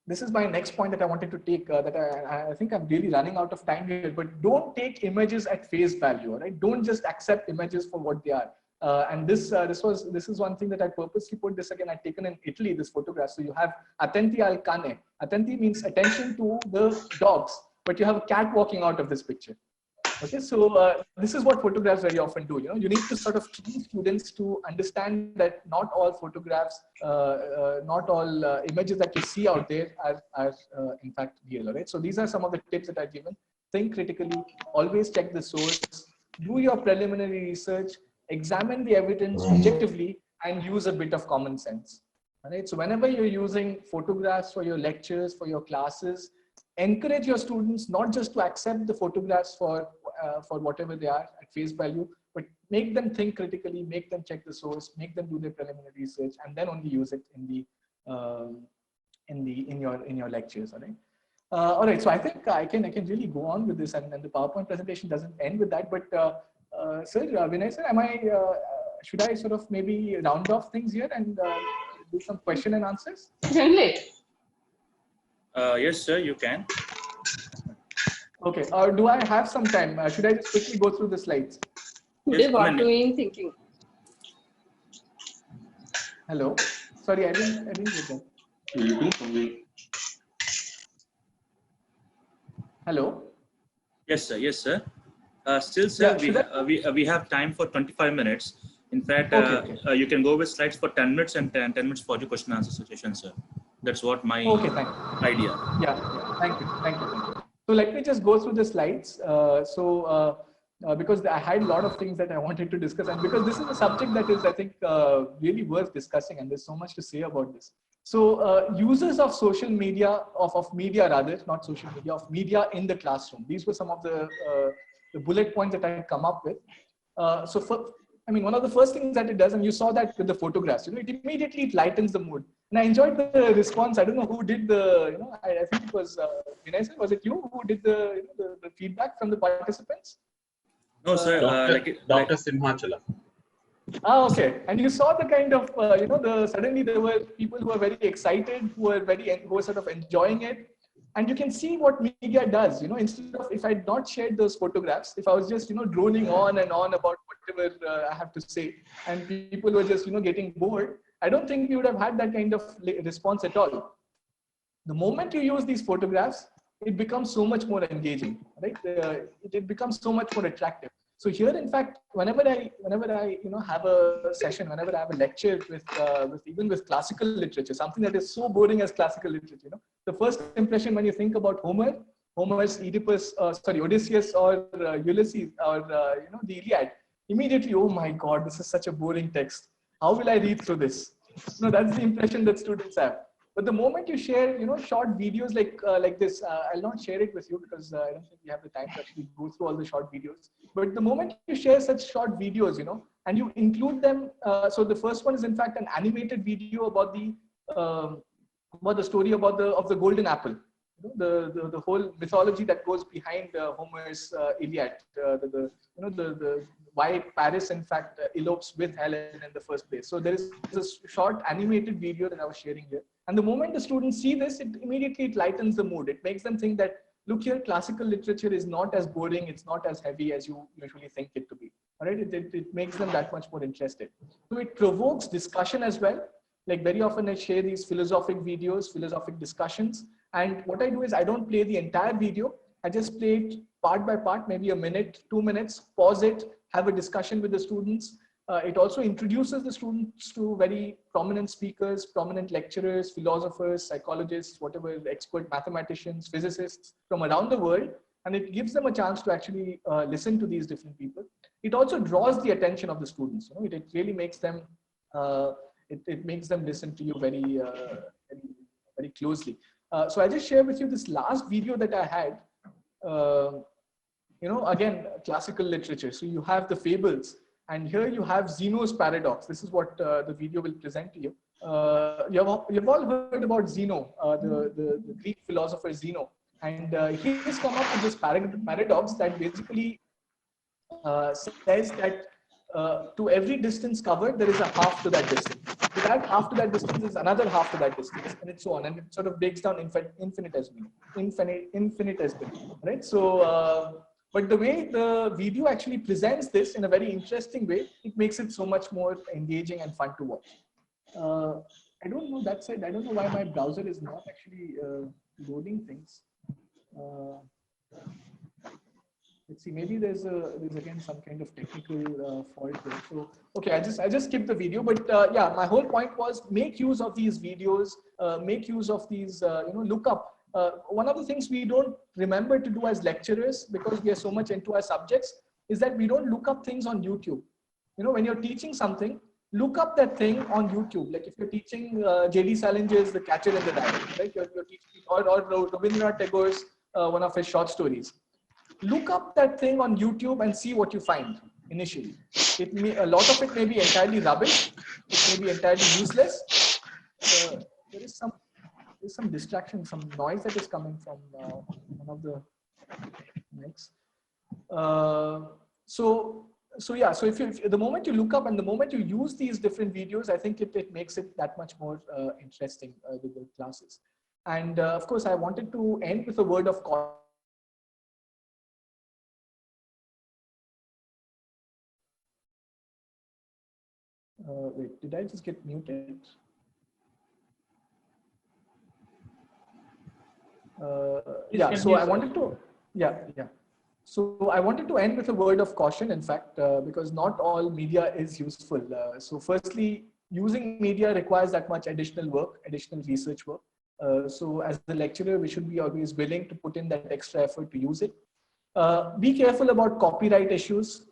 this is my next point that I wanted to take, that I think I'm really running out of time here, but don't take images at face value, right? Don't just accept images for what they are. And this is one thing that I purposely put this again. I'd taken in Italy this photograph. So you have attenti al cane. Attenti means attention to the dogs, but you have a cat walking out of this picture. Okay, so this is what photographs very often do. You need to sort of train students to understand that not all photographs, not all images that you see out there are in fact real. Right. So these are some of the tips that I've given. Think critically. Always check the source. Do your preliminary research. Examine the evidence objectively, and use a bit of common sense. All right. So whenever you're using photographs for your lectures, for your classes, encourage your students not just to accept the photographs for whatever they are at face value, but make them think critically, make them check the source, make them do their preliminary research, and then only use it in your lectures. All right. So I think I can really go on with this, and the PowerPoint presentation doesn't end with that. But sir, Vinay sir, should I sort of maybe round off things here and do some question and answers? Yes, sir, you can. Okay. Or do I have some time? Should I just quickly go through the slides? Today, what doing thinking? Hello. Sorry, I didn't get that. Hello. Yes, sir. Yes, sir. Still, sir, Yeah, we have time for 25 minutes. In fact, you can go with slides for 10 minutes and 10 minutes for the question and answer session, sir. That's what my idea. Yeah. Thank you. So let me just go through the slides. Because I had a lot of things that I wanted to discuss, and because this is a subject that is, I think, really worth discussing, and there's so much to say about this. So users of social media, of media rather, not social media, of media in the classroom. These were some of the bullet points that I had come up with. One of the first things that it does, and you saw that with the photographs, it immediately lightens the mood. And I enjoyed the response. I don't know who did the, I think it was Vinay sir. Was it you who did the feedback from the participants? No, sir. Dr. Simhachala. Okay. And you saw the kind of, suddenly there were people who were very excited, who were sort of enjoying it. And you can see what media does, instead of, if I had not shared those photographs, if I was just, droning on and on about whatever I have to say, and people were just, getting bored, I don't think we would have had that kind of response at all. The moment you use these photographs, it becomes so much more engaging, right? It becomes so much more attractive. So here, in fact, whenever I have a session, whenever I have a lecture even with classical literature, something that is so boring as classical literature, the first impression when you think about Homer's Odysseus or Ulysses or the Iliad, immediately, oh my God, this is such a boring text. How will I read through this? That's the impression that students have. But the moment you share, short videos like this, I'll not share it with you because I don't think we have the time to actually go through all the short videos. But the moment you share such short videos, and you include them, so the first one is in fact an animated video about the story of the golden apple, the whole mythology that goes behind Homer's Iliad, why Paris in fact elopes with Helen in the first place. So there is a short animated video that I was sharing here. And the moment the students see this, it immediately lightens the mood. It makes them think that, look here, classical literature is not as boring, it's not as heavy as you usually think it to be. All right, it makes them that much more interested. So it provokes discussion as well. Like very often I share these philosophic videos, philosophic discussions. And what I do is I don't play the entire video. I just play it part by part, maybe a minute, 2 minutes, pause it, have a discussion with the students. It also introduces the students to very prominent speakers, prominent lecturers, philosophers, psychologists, whatever, expert mathematicians, physicists from around the world. And it gives them a chance to actually listen to these different people. It also draws the attention of the students. It really makes them, it makes them listen to you very, very closely. So I just share with you this last video that I had. Again, classical literature. So you have the fables. And here you have Zeno's paradox. This is what the video will present to you. You've all heard about Zeno, the Greek philosopher Zeno. And he's come up with this paradox that basically says that to every distance covered, there is a half to that distance. To that half to that distance is another half to that distance, and so on. And it sort of breaks down infinitesimally, right? So But the way the video actually presents this in a very interesting way, it makes it so much more engaging and fun to watch. I don't know that side. I don't know why my browser is not actually loading things. Let's see. Maybe there's again some kind of technical fault there. So okay, I just skipped the video. But yeah, my whole point was make use of these videos. Make use of these. Look up. One of the things we don't remember to do as lecturers, because we are so much into our subjects, is that we don't look up things on YouTube. When you're teaching something, look up that thing on YouTube. Like if you're teaching J.D. Salinger's The Catcher in the Rye, right? You're teaching, or Rabindranath Tagore's one of his short stories. Look up that thing on YouTube and see what you find initially. A lot of it may be entirely rubbish. It may be entirely useless. There is some distraction, some noise that is coming from one of the mics. So yeah, so if the moment you look up and the moment you use these different videos, I think it makes it that much more interesting with the classes. And of course, I wanted to end with a word of caution. Wait, did I just get muted? Yeah, so I wanted to, yeah. So I wanted to end with a word of caution, in fact, because not all media is useful. So firstly, using media requires that much additional work, additional research work. So as the lecturer, we should be always willing to put in that extra effort to use it. Be careful about copyright issues.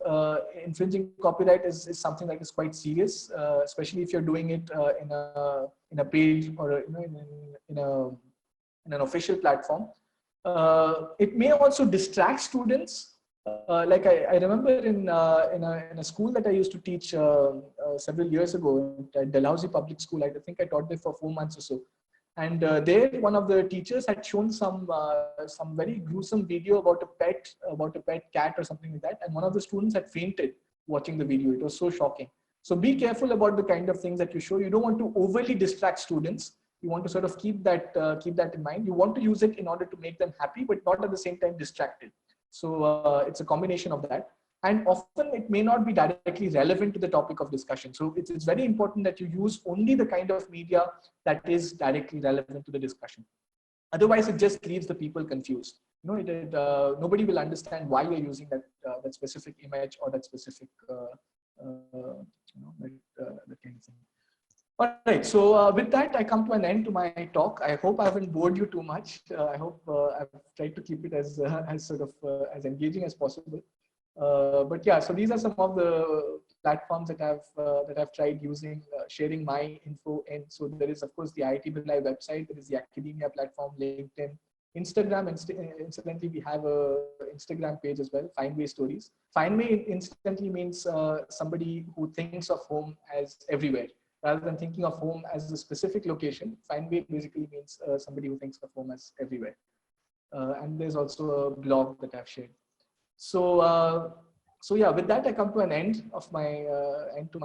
Infringing copyright is something that is quite serious, especially if you're doing it in a page or in an official platform. It may also distract students. Like I remember in a school that I used to teach several years ago at Dalhousie Public School. I think I taught there for 4 months or so. And there, one of the teachers had shown some very gruesome video about a pet cat or something like that. And one of the students had fainted watching the video. It was so shocking. So be careful about the kind of things that you show. You don't want to overly distract students. You want to sort of keep that in mind. You want to use it in order to make them happy, but not at the same time distracted. So it's a combination of that. And often it may not be directly relevant to the topic of discussion. So it's very important that you use only the kind of media that is directly relevant to the discussion. Otherwise, it just leaves the people confused. Nobody will understand why you're using that specific image or that specific that kind of thing. All right, so with that, I come to an end to my talk. I hope I haven't bored you too much. I hope I've tried to keep it as engaging as possible. But yeah, so these are some of the platforms that I've tried using, sharing my info in. So there is, of course, the IIT Bhilai website. There is the academia platform, LinkedIn, Instagram. Incidentally, we have a Instagram page as well, Findway Stories. Findway instantly means somebody who thinks of home as everywhere, rather than thinking of home as a specific location. Findway basically means somebody who thinks of home as everywhere. And there's also a blog that I've shared. So yeah, with that, I come to an end of my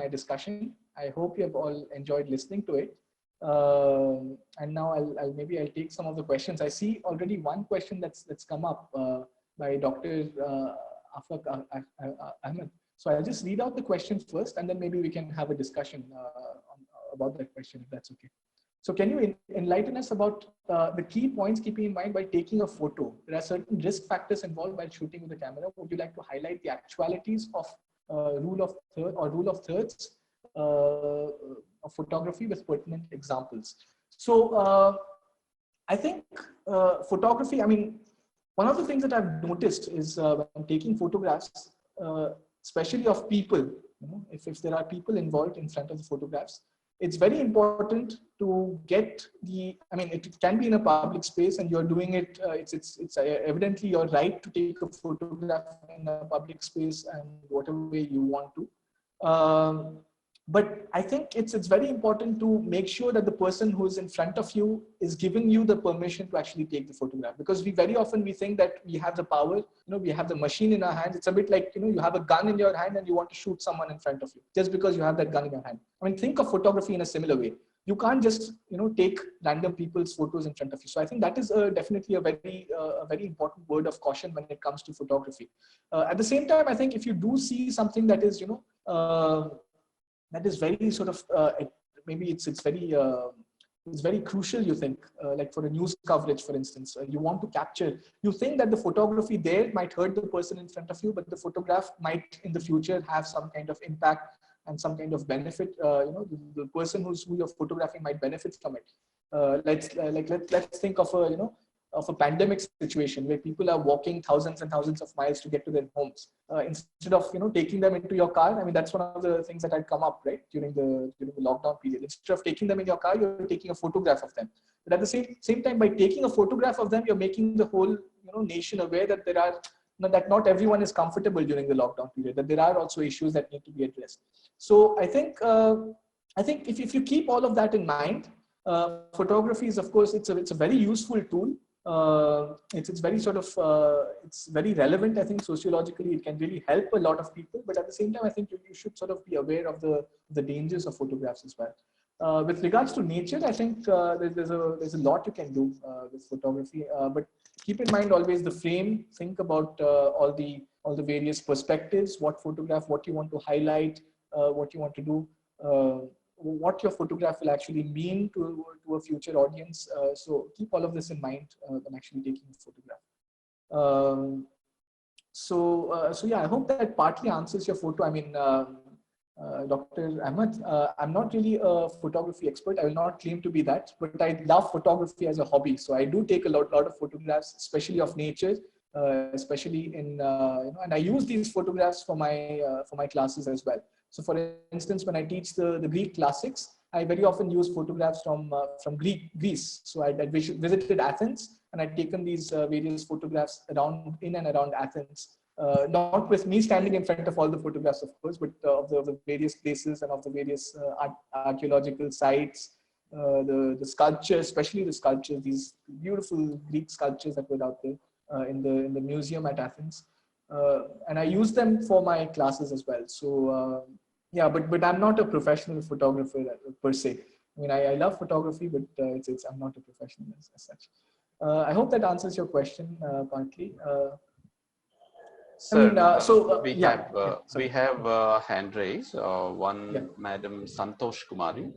discussion. I hope you have all enjoyed listening to it. And now I'll take some of the questions. I see already one question that's come up by Dr. Afaq Ahmed. So I'll just read out the question first, and then maybe we can have a discussion about that question, if that's okay. So can you enlighten us about the key points keeping in mind while taking a photo? There are certain risk factors involved while shooting with the camera. Would you like to highlight the actualities of rule of thirds of photography with pertinent examples? So I think photography, I mean, one of the things that I've noticed is when taking photographs, especially of people, if there are people involved in front of the photographs, it's very important to get it can be in a public space and you're doing it, it's evidently your right to take a photograph in a public space and whatever way you want to. But I think it's very important to make sure that the person who is in front of you is giving you the permission to actually take the photograph, because very often we think that we have the power, we have the machine in our hands. It's a bit like, you have a gun in your hand and you want to shoot someone in front of you just because you have that gun in your hand. I mean, think of photography in a similar way. you can't just, take random people's photos in front of you. So I think that is definitely a very important word of caution when it comes to photography. At the same time, I think if you do see something that is, that is very sort of, maybe it's very crucial, you think, like for a news coverage, for instance, you want to capture, you think that the photography there might hurt the person in front of you, but the photograph might in the future have some kind of impact and some kind of benefit. The person who you're photographing might benefit from it. Let's think of a pandemic situation where people are walking thousands and thousands of miles to get to their homes. Instead of taking them into your car, I mean, that's one of the things that had come up, right, during the lockdown period. Instead of taking them in your car, you're taking a photograph of them. But at the same time, by taking a photograph of them, you're making the whole nation aware that that not everyone is comfortable during the lockdown period, that there are also issues that need to be addressed. So I think if you keep all of that in mind, photography is, of course, it's a very useful tool. It's very sort of it's very relevant. I think sociologically it can really help a lot of people, but at the same time I think you should sort of be aware of the dangers of photographs as well. With regards to nature, I think there's a lot you can do with photography, but keep in mind always the frame. Think about all the various perspectives, what you want to highlight, what you want to do, what your photograph will actually mean to a future audience. So keep all of this in mind when actually taking a photograph. So yeah, I hope that partly answers your photo. I mean, Dr. Ahmed, I'm not really a photography expert. I will not claim to be that, but I love photography as a hobby. So I do take a lot of photographs, especially of nature, especially in and I use these photographs for my classes as well. So for instance, when I teach the Greek classics, I very often use photographs from Greece. So I visited Athens and I'd taken these various photographs in and around Athens. Not with me standing in front of all the photographs, of course, but of the various places and of the various archaeological sites, the sculptures, especially the sculptures, these beautiful Greek sculptures that were out there in the museum at Athens. And I use them for my classes as well. So yeah, but I'm not a professional photographer per se. I mean, I love photography, but I'm not a professional as such. I hope that answers your question partly. Sir, we have hand raise. Madam Santosh Kumari.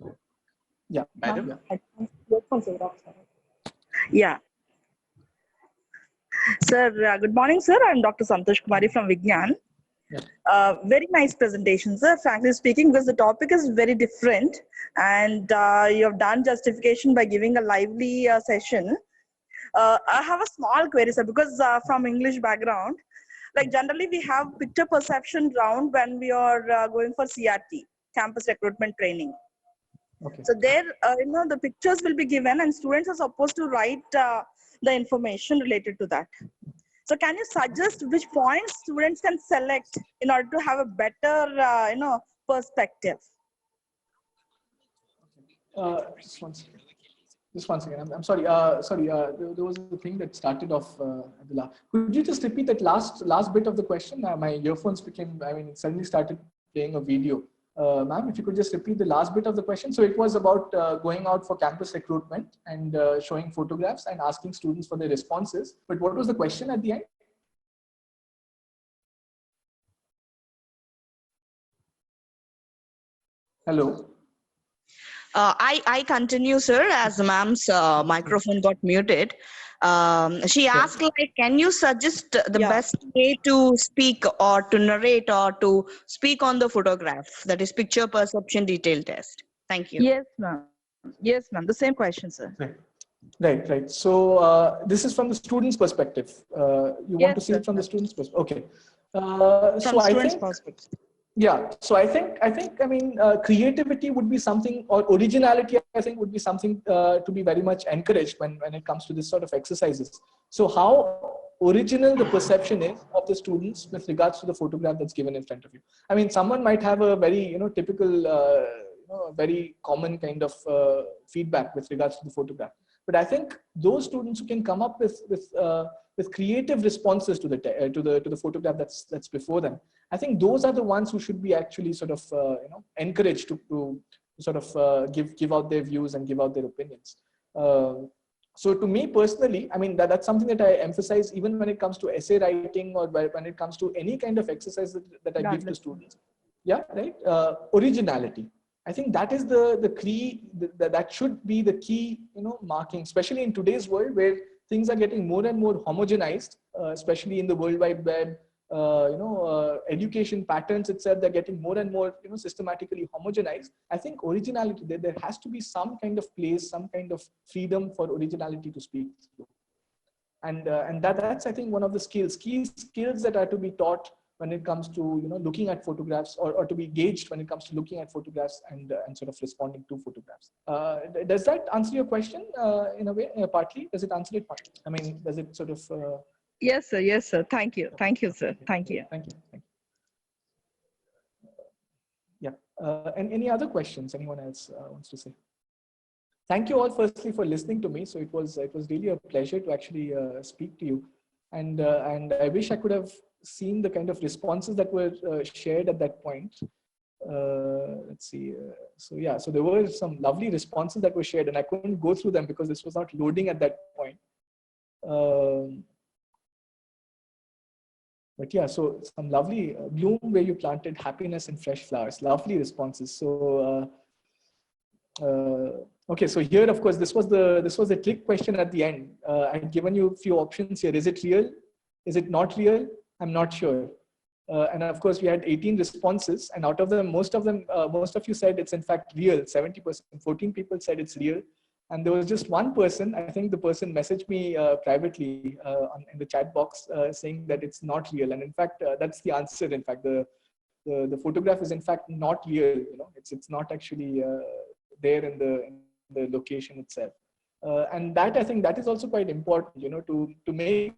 Yeah, madam. Yeah. Sir, good morning, sir. I'm Dr. Santosh Kumari from Vigyan. Yeah. Very nice presentation, sir. Frankly speaking, because the topic is very different, and you have done justification by giving a lively session. I have a small query, sir, because from English background, like generally we have picture perception round when we are going for CRT, campus recruitment training. Okay. So there, the pictures will be given, and students are supposed to write the information related to that. So can you suggest which points students can select in order to have a better, perspective? Just one second. I'm sorry. There was a thing that started off at the last. Could you just repeat that last bit of the question? My earphones it suddenly started playing a video. Ma'am, if you could just repeat the last bit of the question. So it was about going out for campus recruitment and showing photographs and asking students for their responses. But what was the question at the end? Hello. I continue, sir, as ma'am's microphone got muted. She asked, like, can you suggest the best way to speak or to narrate or to speak on the photograph? That is picture perception detail test. Thank you. Yes, ma'am. Yes, ma'am. The same question, sir. Right. So this is from the student's perspective. You want to see it from the student's perspective? Okay. From student's perspective. Yeah, so I think creativity would be something, or originality, I think, would be something to be very much encouraged when it comes to this sort of exercises. So how original the perception is of the students with regards to the photograph that's given in front of you. I mean, someone might have a very typical, very common kind of feedback with regards to the photograph. But I think those students who can come up with creative responses to the photograph that's before them, I think those are the ones who should be actually sort of encouraged to sort of give out their views and give out their opinions. So to me personally, I mean, that's something that I emphasize even when it comes to essay writing or when it comes to any kind of exercise that I give to students. Yeah, right. Originality. I think that is the key, that should be the key, marking, especially in today's world where things are getting more and more homogenized, especially in the World Wide Web. Education patterns itself, they're getting more and more, systematically homogenized. I think originality, there has to be some kind of place, some kind of freedom for originality to speak through. And that's, I think, one of the key skills that are to be taught when it comes to, looking at photographs, or to be gauged when it comes to looking at photographs and sort of responding to photographs. Does that answer your question in a way, partly? Does it answer it partly? I mean, does it sort of... Yes, sir. Yes, sir. Thank you. Thank you, sir. Thank you. Thank you. Thank you. Yeah. And any other questions anyone else wants to say? Thank you all firstly for listening to me. So it was really a pleasure to actually speak to you. And I wish I could have seen the kind of responses that were shared at that point. Let's see. So yeah, so there were some lovely responses that were shared, and I couldn't go through them because this was not loading at that point. But yeah, so some lovely bloom where you planted happiness and fresh flowers, lovely responses. So okay, so here, of course, this was the trick question at the end. I've given you a few options here. Is it real? Is it not real? I'm not sure. And of course, we had 18 responses, and out of them, most of you said it's in fact real. 70%, 14 people said it's real. And there was just one person, I think the person messaged me privately in the chat box saying that it's not real. And in fact, that's the answer. In fact, the photograph is in fact not real. It's not actually there in the location itself. And that, I think, that is also quite important, to make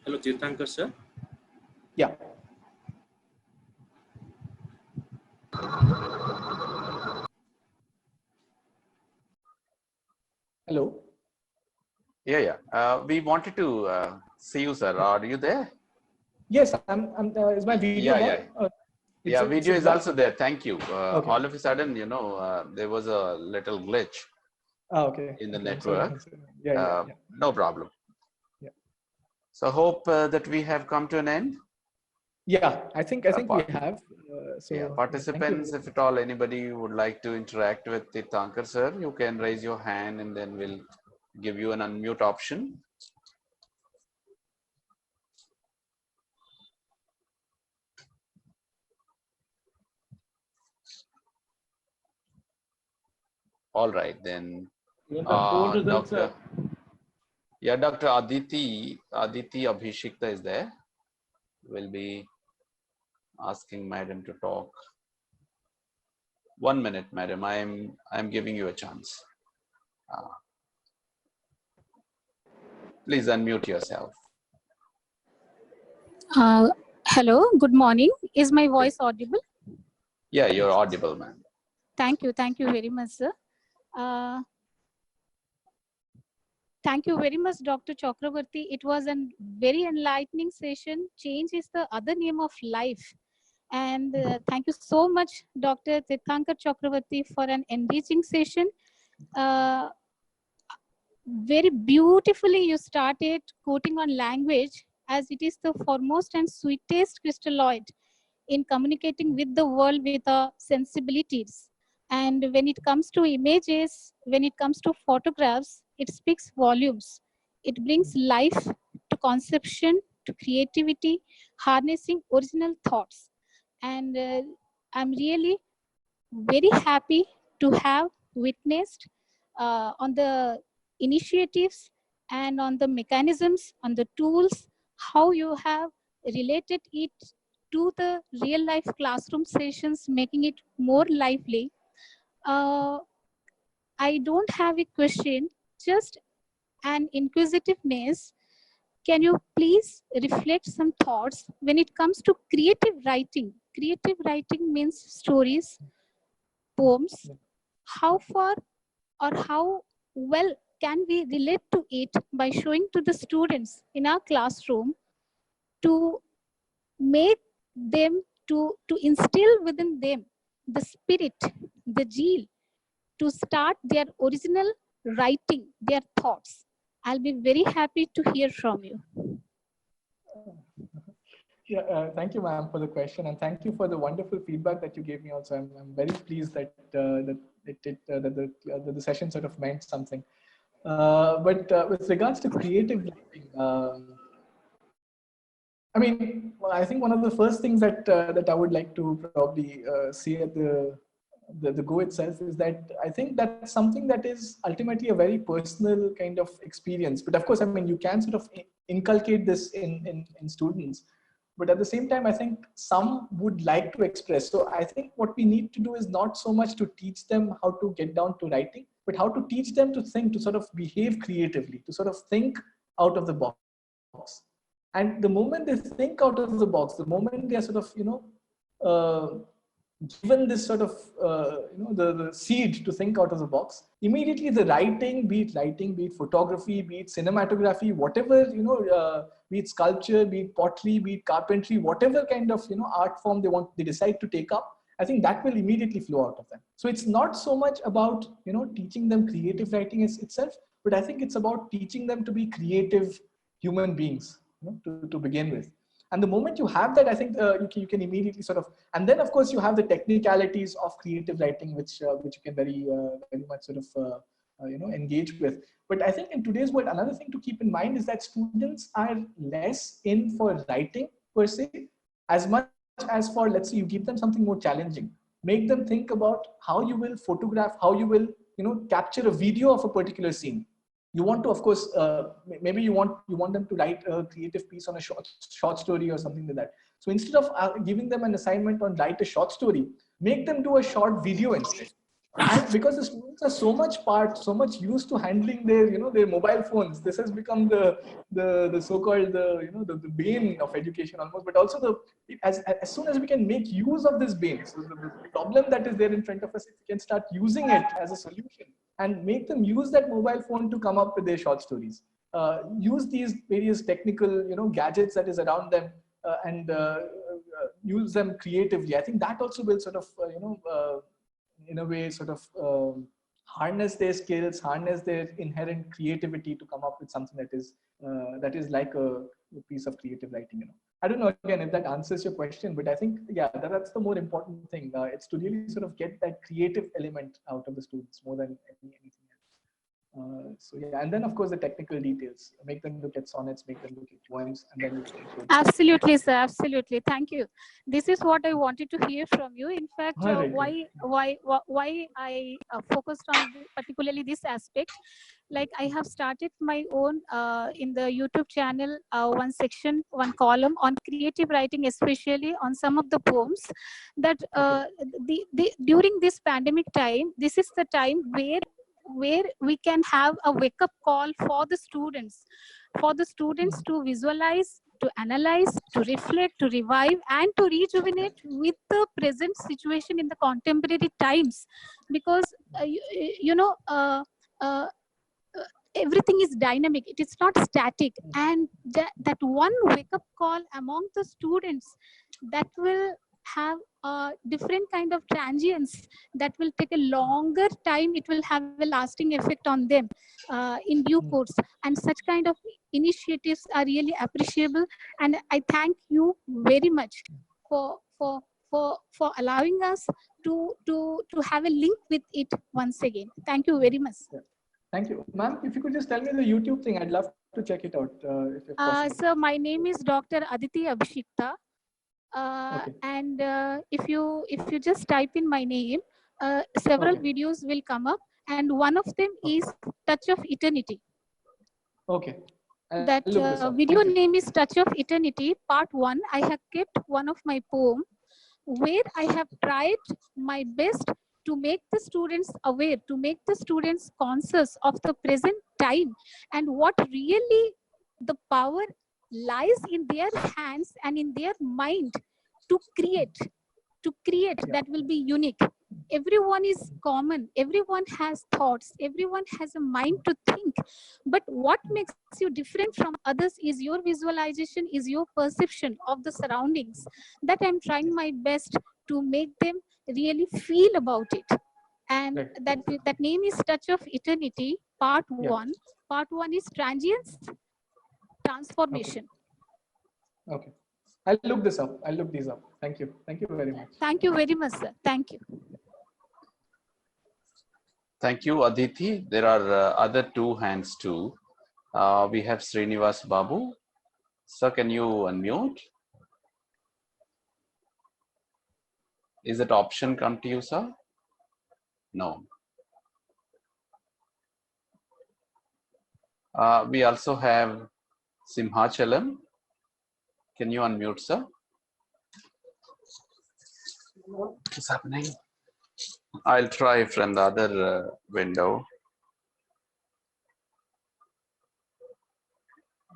Hello, Tirthankar sir. Yeah. Hello. Yeah. We wanted to see you, sir. Are you there? Yes, I'm is my video? Yeah, video is also there. Thank you. Okay. All of a sudden, there was a little glitch. Okay. In the network. Yeah. No problem. Yeah. So hope that we have come to an end. Yeah, I think we have. So yeah, participants, if at all anybody would like to interact with Tirthankar sir, you can raise your hand and then we'll give you an unmute option. All right, then. Dr. Aditi Abhishekta is there. We'll be asking madam to talk. 1 minute, madam. I'm giving you a chance. Please unmute yourself. Hello, good morning. Is my voice audible? Yeah, you're audible, ma'am. Thank you very much, sir. Thank you very much, Dr. Chakravarti. It was a very enlightening session. Change is the other name of life. And thank you so much, Dr. Tirthankar Chakravarti, for an enriching session. Very beautifully you started quoting on language, as it is the foremost and sweetest crystalloid in communicating with the world with our sensibilities. And when it comes to images, when it comes to photographs, it speaks volumes. It brings life to conception, to creativity, harnessing original thoughts. And I'm really very happy to have witnessed on the initiatives and on the mechanisms, on the tools, how you have related it to the real life classroom sessions, making it more lively. I don't have a question, just and inquisitiveness, can you please reflect some thoughts when it comes to creative writing? Creative writing means stories, poems. How far or how well can we relate to it by showing to the students in our classroom to make them, to instill within them the spirit, the zeal to start their original writing, their thoughts? I'll be very happy to hear from you. Yeah, thank you, ma'am, for the question, and thank you for the wonderful feedback that you gave me. Also, I'm very pleased that that the session sort of meant something. But with regards to creative writing, I mean, I think one of the first things that I would like to probably say at the go itself is that I think that's something that is ultimately a very personal kind of experience. But of course, I mean, you can sort of inculcate this in students. But at the same time, I think some would like to express. So I think what we need to do is not so much to teach them how to get down to writing, but how to teach them to think, to sort of behave creatively, to sort of think out of the box. And the moment they think out of the box, the moment they are sort of, given this sort of, the seed to think out of the box, immediately the writing, be it photography, be it cinematography, whatever, be it sculpture, be it pottery, be it carpentry, whatever kind of, art form they decide to take up, I think that will immediately flow out of them. So it's not so much about, teaching them creative writing itself, but I think it's about teaching them to be creative human beings, to begin with. And the moment you have that, I think you can immediately sort of, and then of course you have the technicalities of creative writing, which you can very much sort of engage with. But I think in today's world, another thing to keep in mind is that students are less in for writing per se, as much as for, let's say, you give them something more challenging, make them think about how you will photograph, how you will capture a video of a particular scene. You want to, of course, maybe you want them to write a creative piece on a short story or something like that. So instead of giving them an assignment on write a short story, make them do a short video instead. And because the students are so much used to handling their their mobile phones, this has become the so-called the bane of education almost. But also as soon as we can make use of this bane, so the problem that is there in front of us, if we can start using it as a solution and make them use that mobile phone to come up with their short stories, use these various technical gadgets that is around them, and use them creatively. I think that also will sort of in a way sort of harness their skills, harness their inherent creativity to come up with something that is like a piece of creative writing. I don't know again if that answers your question, but I think that's the more important thing. It's to really sort of get that creative element out of the students more than anything else. So yeah, and then of course the technical details, make them look at sonnets, make them look at poems, and then absolutely, sir, absolutely. Thank you. This is what I wanted to hear from you. In fact, why I focused on particularly this aspect. Like I have started my own in the YouTube channel, one section, one column on creative writing, especially on some of the poems that during this pandemic time, this is the time where we can have a wake-up call for the students to visualize, to analyze, to reflect, to revive, and to rejuvenate with the present situation in the contemporary times. Because everything is dynamic, it is not static, and that one wake-up call among the students that will have a different kind of transience, that will take a longer time, it will have a lasting effect on them in due course. And such kind of initiatives are really appreciable, and I thank you very much for allowing us to have a link with it once again. Thank you very much. Thank you, ma'am. If you could just tell me the YouTube thing, I'd love to check it out. If possible. So my name is Dr. Aditi Abhishekta. And if you just type in my name, several videos will come up, and one of them is Touch of Eternity. Okay. That video name is Touch of Eternity, part 1. I have kept one of my poem where I have tried my best to make the students aware, to make the students conscious of the present time and what really the power lies in their hands and in their mind to create that will be unique. Everyone is common, everyone has thoughts, everyone has a mind to think, but what makes you different from others is your visualization, is your perception of the surroundings. That I'm trying my best to make them really feel about it. And that name is Touch of Eternity, part 1. Part 1 is transience, transformation. Okay. I'll look this up. I'll look these up. Thank you. Thank you very much. Thank you very much, sir. Thank you. Thank you, Aditi. There are other 2 hands too. We have Srinivas Babu. Sir, can you unmute? Is that option come to you, sir? No. We also have Simhachalam. Can you unmute, sir? What's happening? I'll try from the other window.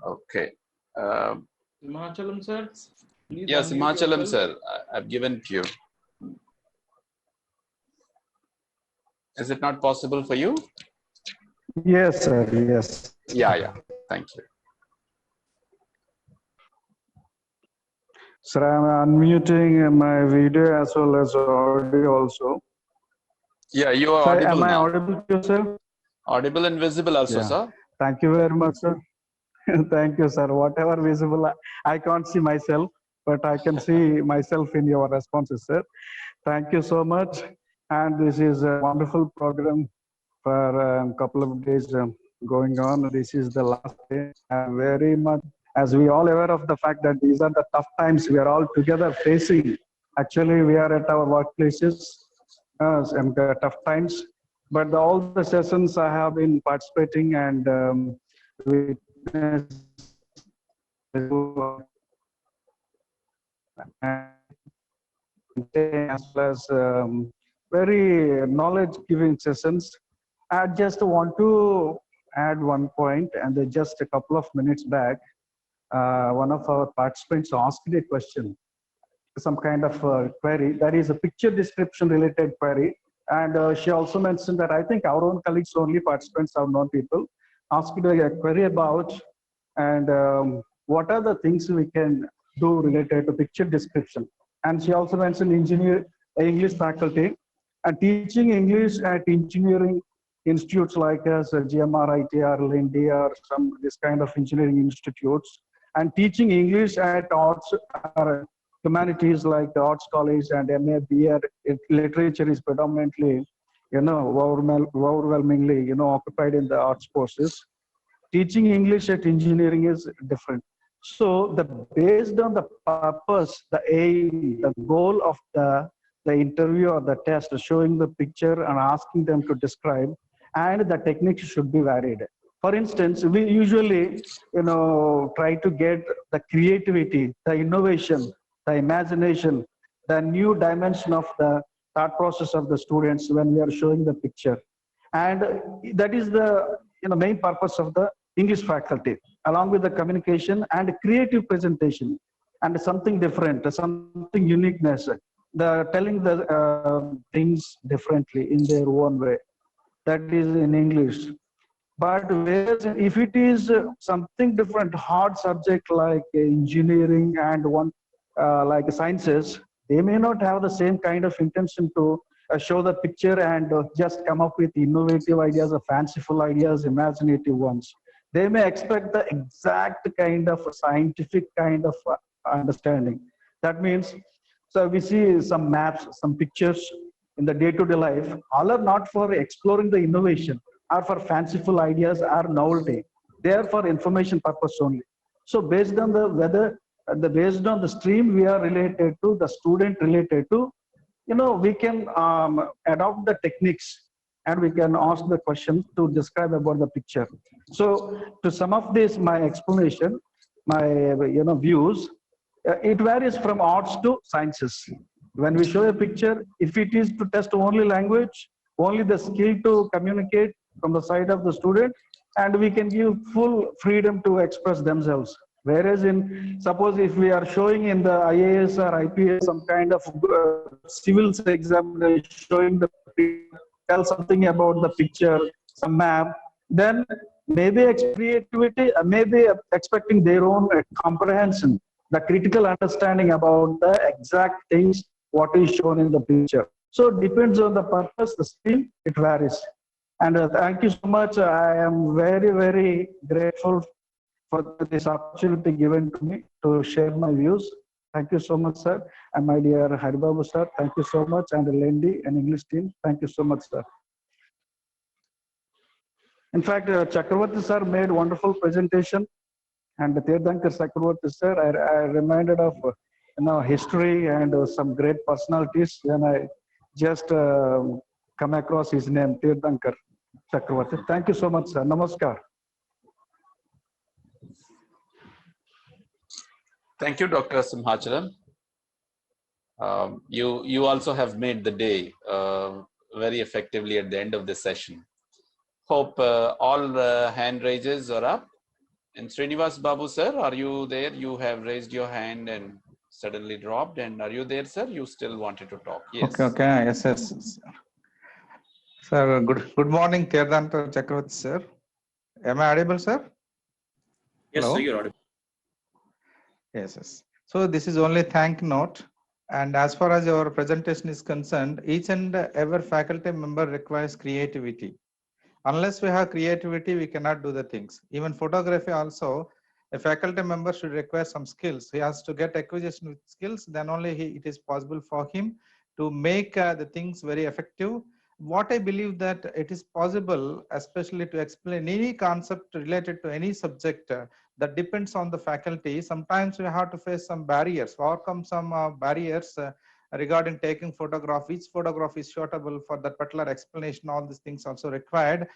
Okay. Himachalam sir. Please Yes, unmute Himachalam yourself. sir, I've given to you. Is it not possible for you? Yes, sir. Yes. Yeah. Thank you. Sir, I'm unmuting my video as well as audio also. Yeah, you are Sir, audible am I now. audible to you, sir? Audible and visible also, sir. Thank you very much, sir. Thank you, sir. Whatever visible, I can't see myself, but I can see myself in your responses, sir. Thank you so much. And this is a wonderful program for a couple of days going on. This is the last day. I'm very much, as we all aware of the fact that these are the tough times we are all together facing. Actually, we are at our workplaces and tough times. But all the sessions I have been participating and witnessed as well as very knowledge-giving sessions. I just want to add one point, and just a couple of minutes back, one of our participants asked a question, some kind of query. That is a picture description related query. And she also mentioned that I think our own colleagues only, participants are known people, asked a query about and what are the things we can do related to picture description. And she also mentioned English faculty and teaching English at engineering institutes like us, GMR, ITR, LINDI, or some this kind of engineering institutes, and teaching English at arts or humanities like the Arts College and MA, BA. Literature is predominantly, overwhelmingly, occupied in the arts courses. Teaching English at engineering is different. So based on the purpose, the aim, the goal of the interview or the test, showing the picture and asking them to describe, and the techniques should be varied. For instance, we usually, try to get the creativity, the innovation, the imagination, the new dimension of the thought process of the students when we are showing the picture. And that is the main purpose of the English faculty, along with the communication and creative presentation, and something different, something uniqueness, the telling the things differently in their own way. That is in English. But whereas if it is something different, hard subject like engineering and one like sciences, they may not have the same kind of intention to show the picture and just come up with innovative ideas or fanciful ideas, imaginative ones. They may expect the exact kind of scientific kind of understanding. That means, so we see some maps, some pictures in the day-to-day life, all are not for exploring the innovation or for fanciful ideas or novelty. They are for information purpose only. So based on based on the stream we are related to, the student related to, we can adopt the techniques and we can ask the question to describe about the picture. So to sum up this, my explanation, my views, it varies from arts to sciences. When we show a picture, if it is to test only language, only the skill to communicate from the side of the student, and we can give full freedom to express themselves. Whereas in, suppose if we are showing in the IAS or IPS some kind of civil examination, showing the tell something about the picture, some map, then maybe creativity, maybe expecting their own comprehension, the critical understanding about the exact things what is shown in the picture. So it depends on the purpose, the skill, it varies. And thank you so much. I am very, very grateful for this opportunity given to me to share my views. Thank you so much, sir. And my dear Haribabu, sir, thank you so much. And Lendi and English team, thank you so much, sir. In fact, Chakravarti sir made wonderful presentation. And Tirthankar Chakravarti sir, I reminded of history and some great personalities when I just come across his name, Tirthankar Chakravarti. Thank you so much, sir. Namaskar. Thank you, Dr. Simhachalam. You also have made the day very effectively at the end of this session. Hope all hand raises are up. And Srinivas Babu, sir, are you there? You have raised your hand and suddenly dropped. And are you there, sir? You still wanted to talk? Yes. Okay. Yes. Sir, good morning, Tirthankar Chakravarti, sir. Am I audible, sir? Yes, Hello? sir, you're audible. Yes. So this is only thank note. And as far as your presentation is concerned, each and every faculty member requires creativity. Unless we have creativity, we cannot do the things. Even photography also, a faculty member should require some skills. He has to get acquisition with skills, then only it is possible for him to make the things very effective. What I believe that it is possible, especially to explain any concept related to any subject, that depends on the faculty. Sometimes we have to face some barriers, overcome some barriers regarding taking photograph. Which photograph is suitable for that particular explanation, all these things also required.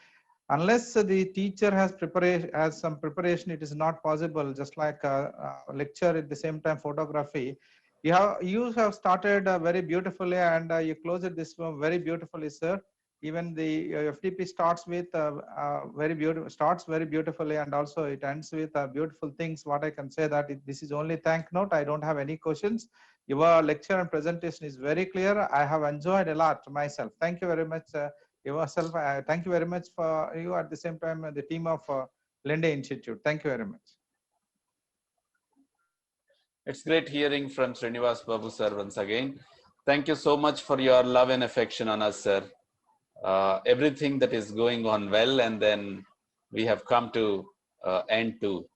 Unless the teacher has some preparation, it is not possible. Just like a lecture at the same time photography. You have started very beautifully, and you closed this very beautifully, sir. Even the FDP starts with very beautifully, and also it ends with beautiful things. What I can say that this is only thank note. I don't have any questions. Your lecture and presentation is very clear. I have enjoyed a lot myself. Thank you very much yourself. Thank you very much for you at the same time the team of Lendi Institute. Thank you very much. It's great hearing from Srinivas Babu, sir, once again. Thank you so much for your love and affection on us, sir. Everything that is going on well, and then we have come to end too.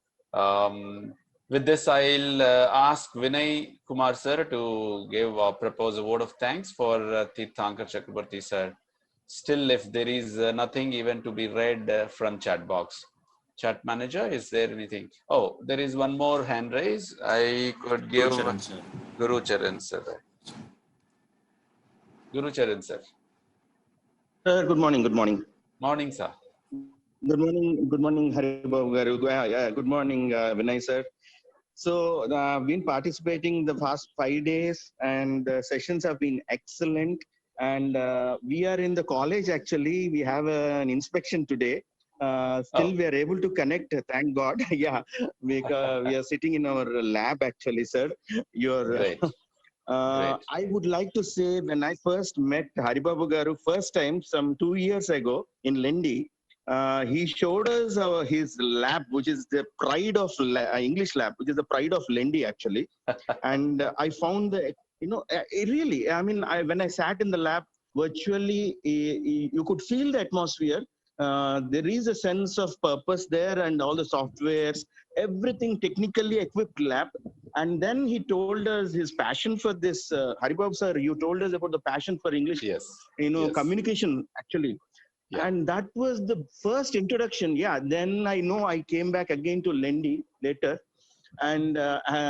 With this, I'll ask Vinay Kumar sir to give or propose a word of thanks for Tirthankar Chakravarti sir. Still, if there is nothing even to be read from chat box. Chat manager, is there anything? Oh, there is one more hand raise. I could give Guru Charan sir. Guru Charan sir. Sir, good morning. Morning, sir. Good morning, Haribabu Garu. Good morning, Vinay sir. So, been participating the past 5 days, and the sessions have been excellent. And we are in the college actually. We have an inspection today. Still, we are able to connect. Thank God. Yeah, we are sitting in our lab actually, sir. Great. I would like to say, when I first met Haribabu Garu first time some 2 years ago in Lendi, he showed us his lab, which is the pride of English lab, which is the pride of Lendi actually. And I found that, really, I mean, when I sat in the lab virtually, you could feel the atmosphere. There is a sense of purpose there, and all the softwares, everything technically equipped lab. And then he told us his passion for this. Haribabu sir, you told us about the passion for English, communication actually. Yeah. And that was the first introduction. Yeah, then I know I came back again to Lendi later, and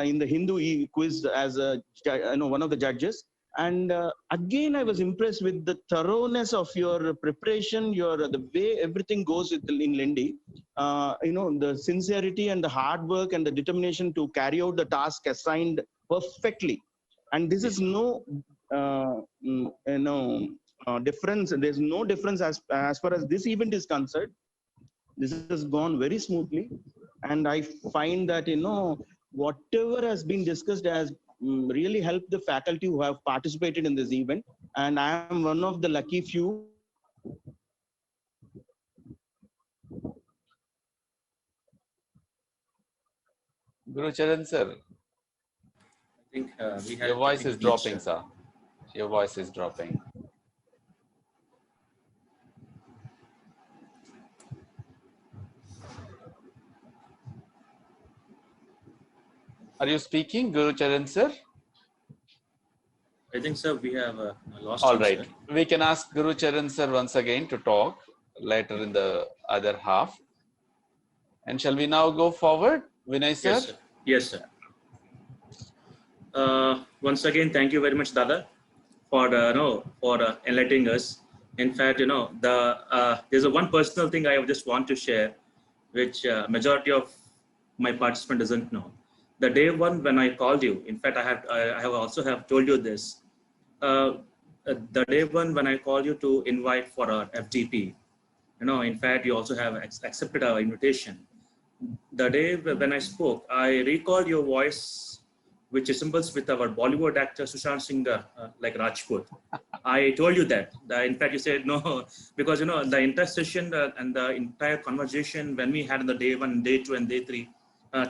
in the Hindu quiz as one of the judges. And again, I was impressed with the thoroughness of your preparation, the way everything goes in Lendi. The sincerity and the hard work and the determination to carry out the task assigned perfectly. And this is no difference. There's no difference as far as this event is concerned. This has gone very smoothly, and I find that whatever has been discussed has really helped the faculty who have participated in this event, and I am one of the lucky few. Gurucharan sir, I think we have your voice is dropping, sir. Your voice is dropping. Are you speaking, Gurucharan sir? I think, sir, we have lost. All him, right, sir. we can ask Gurucharan sir once again to talk later in the other half. And shall we now go forward, Vinay sir? Yes, sir. Yes, sir. Once again, thank you very much, Dada, for enlightening us. In fact, there's one personal thing I just want to share, which majority of my participant doesn't know. The day one when I called you, in fact, I have also told you this. The day one when I called you to invite for our FDP, in fact, you also have accepted our invitation. The day when I spoke, I recall your voice, which resembles with our Bollywood actor Sushant Singh, like Rajput. I told you that. In fact, you said no, because the entire session and the entire conversation when we had on the day one, day two, and day three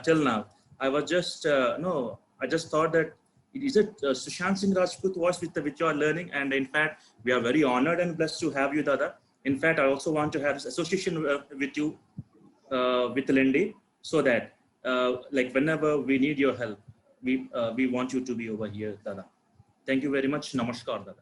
till now, I was just I just thought that is it Sushant Singh Rajput voice which you are learning, and in fact, we are very honored and blessed to have you, Dada. In fact, I also want to have this association with you, with Lindy, so that like whenever we need your help, we want you to be over here, Dada. Thank you very much. Namaskar, Dada.